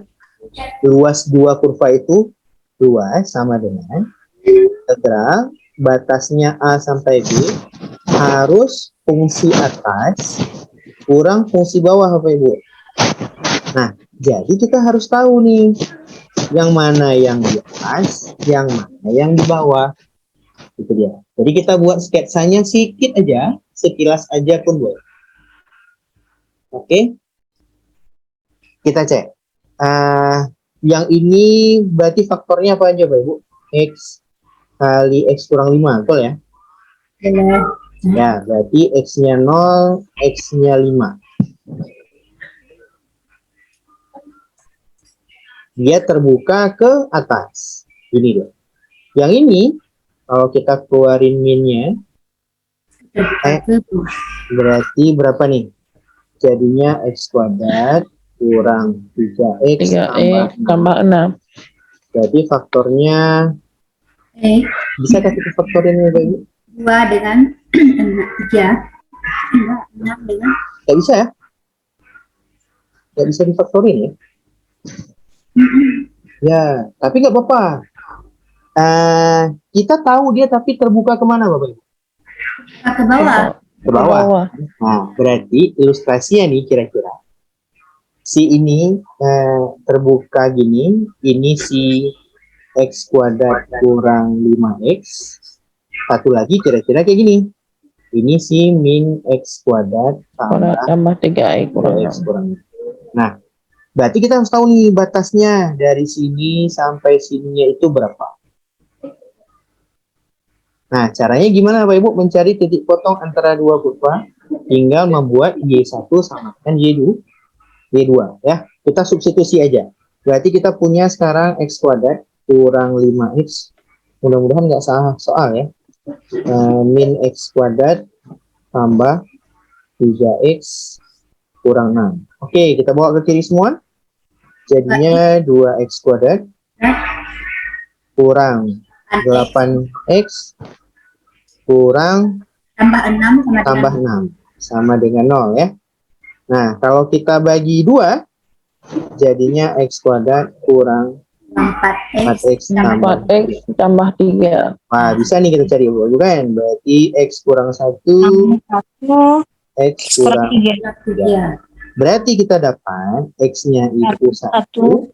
luas 2 kurva itu luas sama dengan integral batasnya A sampai B harus fungsi atas kurang fungsi bawah Bapak Ibu. Nah, jadi kita harus tahu nih, yang mana yang di atas, yang mana yang di bawah. Itu dia. Jadi kita buat sketsanya sedikit aja, sekilas aja pun boleh. Oke. Kita cek. Yang ini berarti faktornya apa aja, Bapak Ibu? X kali X kurang 5, betul ya? Boleh. Ya, berarti X-nya 0, X-nya 5. Dia terbuka ke atas. Ini loh. Yang ini, kalau kita keluarin min-nya, berarti berapa nih? Jadinya X kuadrat kurang 3X 3X tambah 6. Berarti faktornya, bisa kasih ke faktornya nih, Bapak Ibu? 2 dengan 3. 6 dengan Nggak bisa ya? Nggak bisa difaktorin ya? Ya, tapi nggak apa-apa. Kita tahu dia tapi terbuka kemana, Bapak Ibu? ke bawah. Ke bawah. Nah, berarti ilustrasinya nih kira-kira. Si ini terbuka gini, ini si X kuadrat kurang 5X. Satu lagi kira-kira kayak gini. Ini si min X kuadrat Tambah 3X kurang 6. kurang. Nah, berarti kita harus tahu nih batasnya dari sini sampai sininya itu berapa. Nah, caranya gimana Bapak Ibu mencari titik potong antara dua kurva? Tinggal membuat Y1 sama dengan Y2 ya. Kita substitusi aja. Berarti kita punya sekarang X kuadrat kurang 5X. Mudah-mudahan nggak salah soal ya. Min X kuadrat tambah 3X kurang 6. Oke, kita bawa ke kiri semua. Jadinya 2X kuadrat kurang 8X kurang tambah 6 sama dengan 0 ya. Nah, kalau kita bagi 2 jadinya X kuadrat kurang 4X tambah 4X tambah 3. Nah, bisa nih kita cari bukan? Berarti X kurang 1, X kurang 3. Berarti kita dapat X-nya itu 1,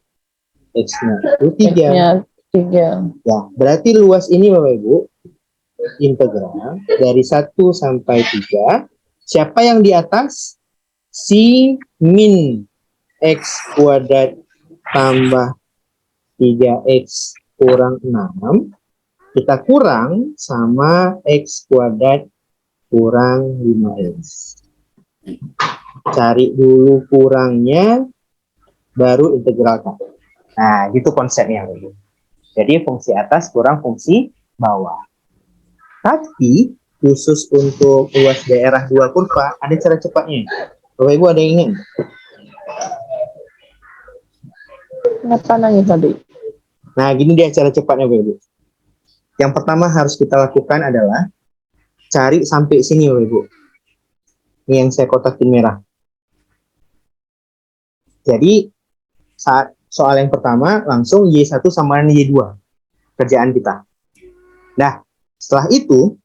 X-nya itu 3. X-nya 3. Ya, berarti luas ini Bapak Ibu, integral dari 1 sampai 3. Siapa yang di atas? Si min X kuadrat tambah 3X kurang 6. Kita kurang sama X kuadrat kurang 5X. Cari dulu kurangnya, baru integralkan. Nah, gitu konsepnya. Jadi fungsi atas kurang fungsi bawah. Tapi khusus untuk luas daerah dua kurva, ada cara cepatnya. Bapak Ibu ada yang ingin? Kenapa nangis tadi? Nah, gini dia cara cepatnya Bapak Ibu. Yang pertama harus kita lakukan adalah cari sampai sini Bapak Ibu. Ini yang saya kotakin merah. Jadi saat soal yang pertama langsung Y1 sama dengan Y2 kerjaan kita. Nah, setelah itu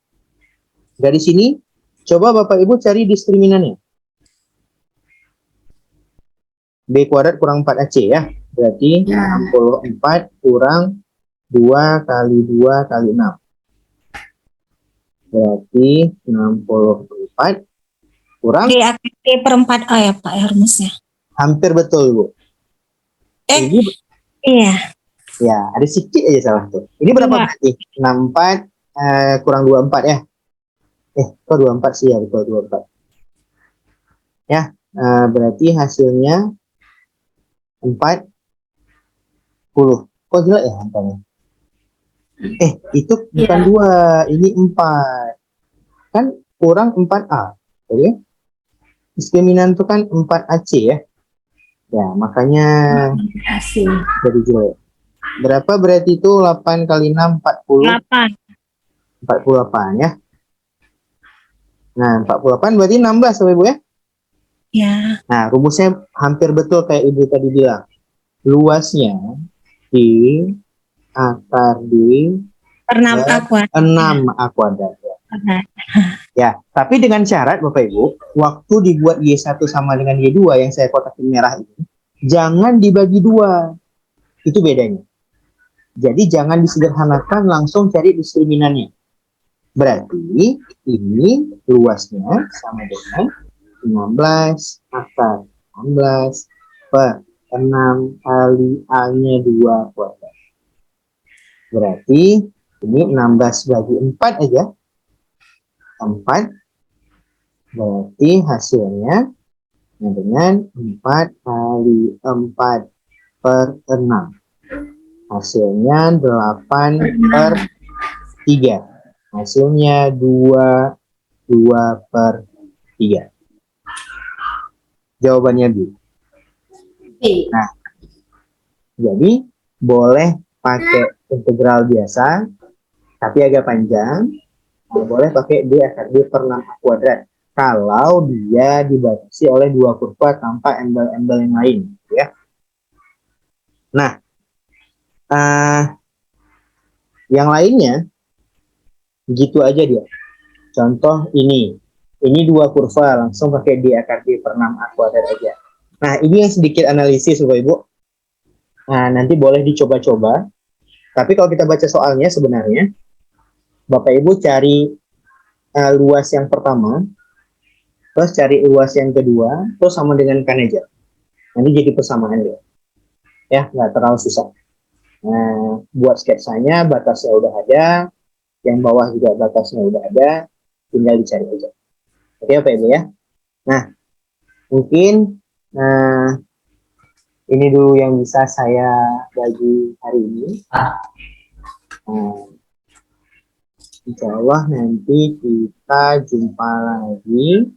dari sini coba Bapak Ibu cari diskriminannya. B kuadrat kurang 4AC ya. Berarti 64 kurang 2 kali 2 kali 6. Berarti 64 kurang D per 4A ya Pak ya rumusnya. hampir betul Bu. Ini, Iya. ya, ada sedikit aja salah tuh. Ini berapa berarti? 64 kurang 24 ya. Kok 24 sih ya, betul 24. Ya, berarti hasilnya 40. Kok jelek ya angkanya? Itu bukan 2, ini 4. Kan kurang 4A. Oke. Diskriminan itu kan 4AC ya. Ya, makanya jadi jelek. Berapa berarti itu 8 kali 6, 40. 48 ya. Nah, 48 berarti 16 Bapak Ibu ya. Ya. Nah, rumusnya hampir betul kayak Ibu tadi bilang. Luasnya D akar D Per 6A kuadrat. 6A kuadrat. Ya, tapi dengan syarat Bapak Ibu, waktu dibuat Y1 sama dengan Y2 yang saya kotakin merah ini, jangan dibagi 2. Itu bedanya. Jadi jangan disederhanakan, langsung cari diskriminannya. Berarti ini luasnya sama dengan 16 akar 16 per 6 kali A-nya 2 kuadrat. Berarti ini 16 bagi 4 aja. 4. Berarti hasilnya dengan 4 kali 4 per 6. Hasilnya 8 per 3. Hasilnya 2 per 3. Jawabannya B. Nah, jadi boleh pakai integral biasa, tapi agak panjang. Boleh pakai D akar D per 6 A kuadrat. Kalau dia dibatasi oleh dua kurva tanpa embel-embel yang lain. Ya. Nah, yang lainnya, gitu aja dia. Contoh ini dua kurva, langsung pakai D akar D per 6 A kuadrat aja. Nah, ini yang sedikit analisis Bapak Ibu. Nah, nanti boleh dicoba-coba. Tapi kalau kita baca soalnya sebenarnya, Bapak Ibu cari luas yang pertama, terus cari luas yang kedua, terus sama dengan kan aja. Nanti jadi persamaan dia. Ya, nggak terlalu susah. Nah, buat sketsanya, batasnya udah ada, yang bawah juga batasnya udah ada, tinggal dicari aja. Oke, Bapak Ibu ya. Nah, mungkin ini dulu yang bisa saya bagi hari ini. Insya Allah nanti kita jumpa lagi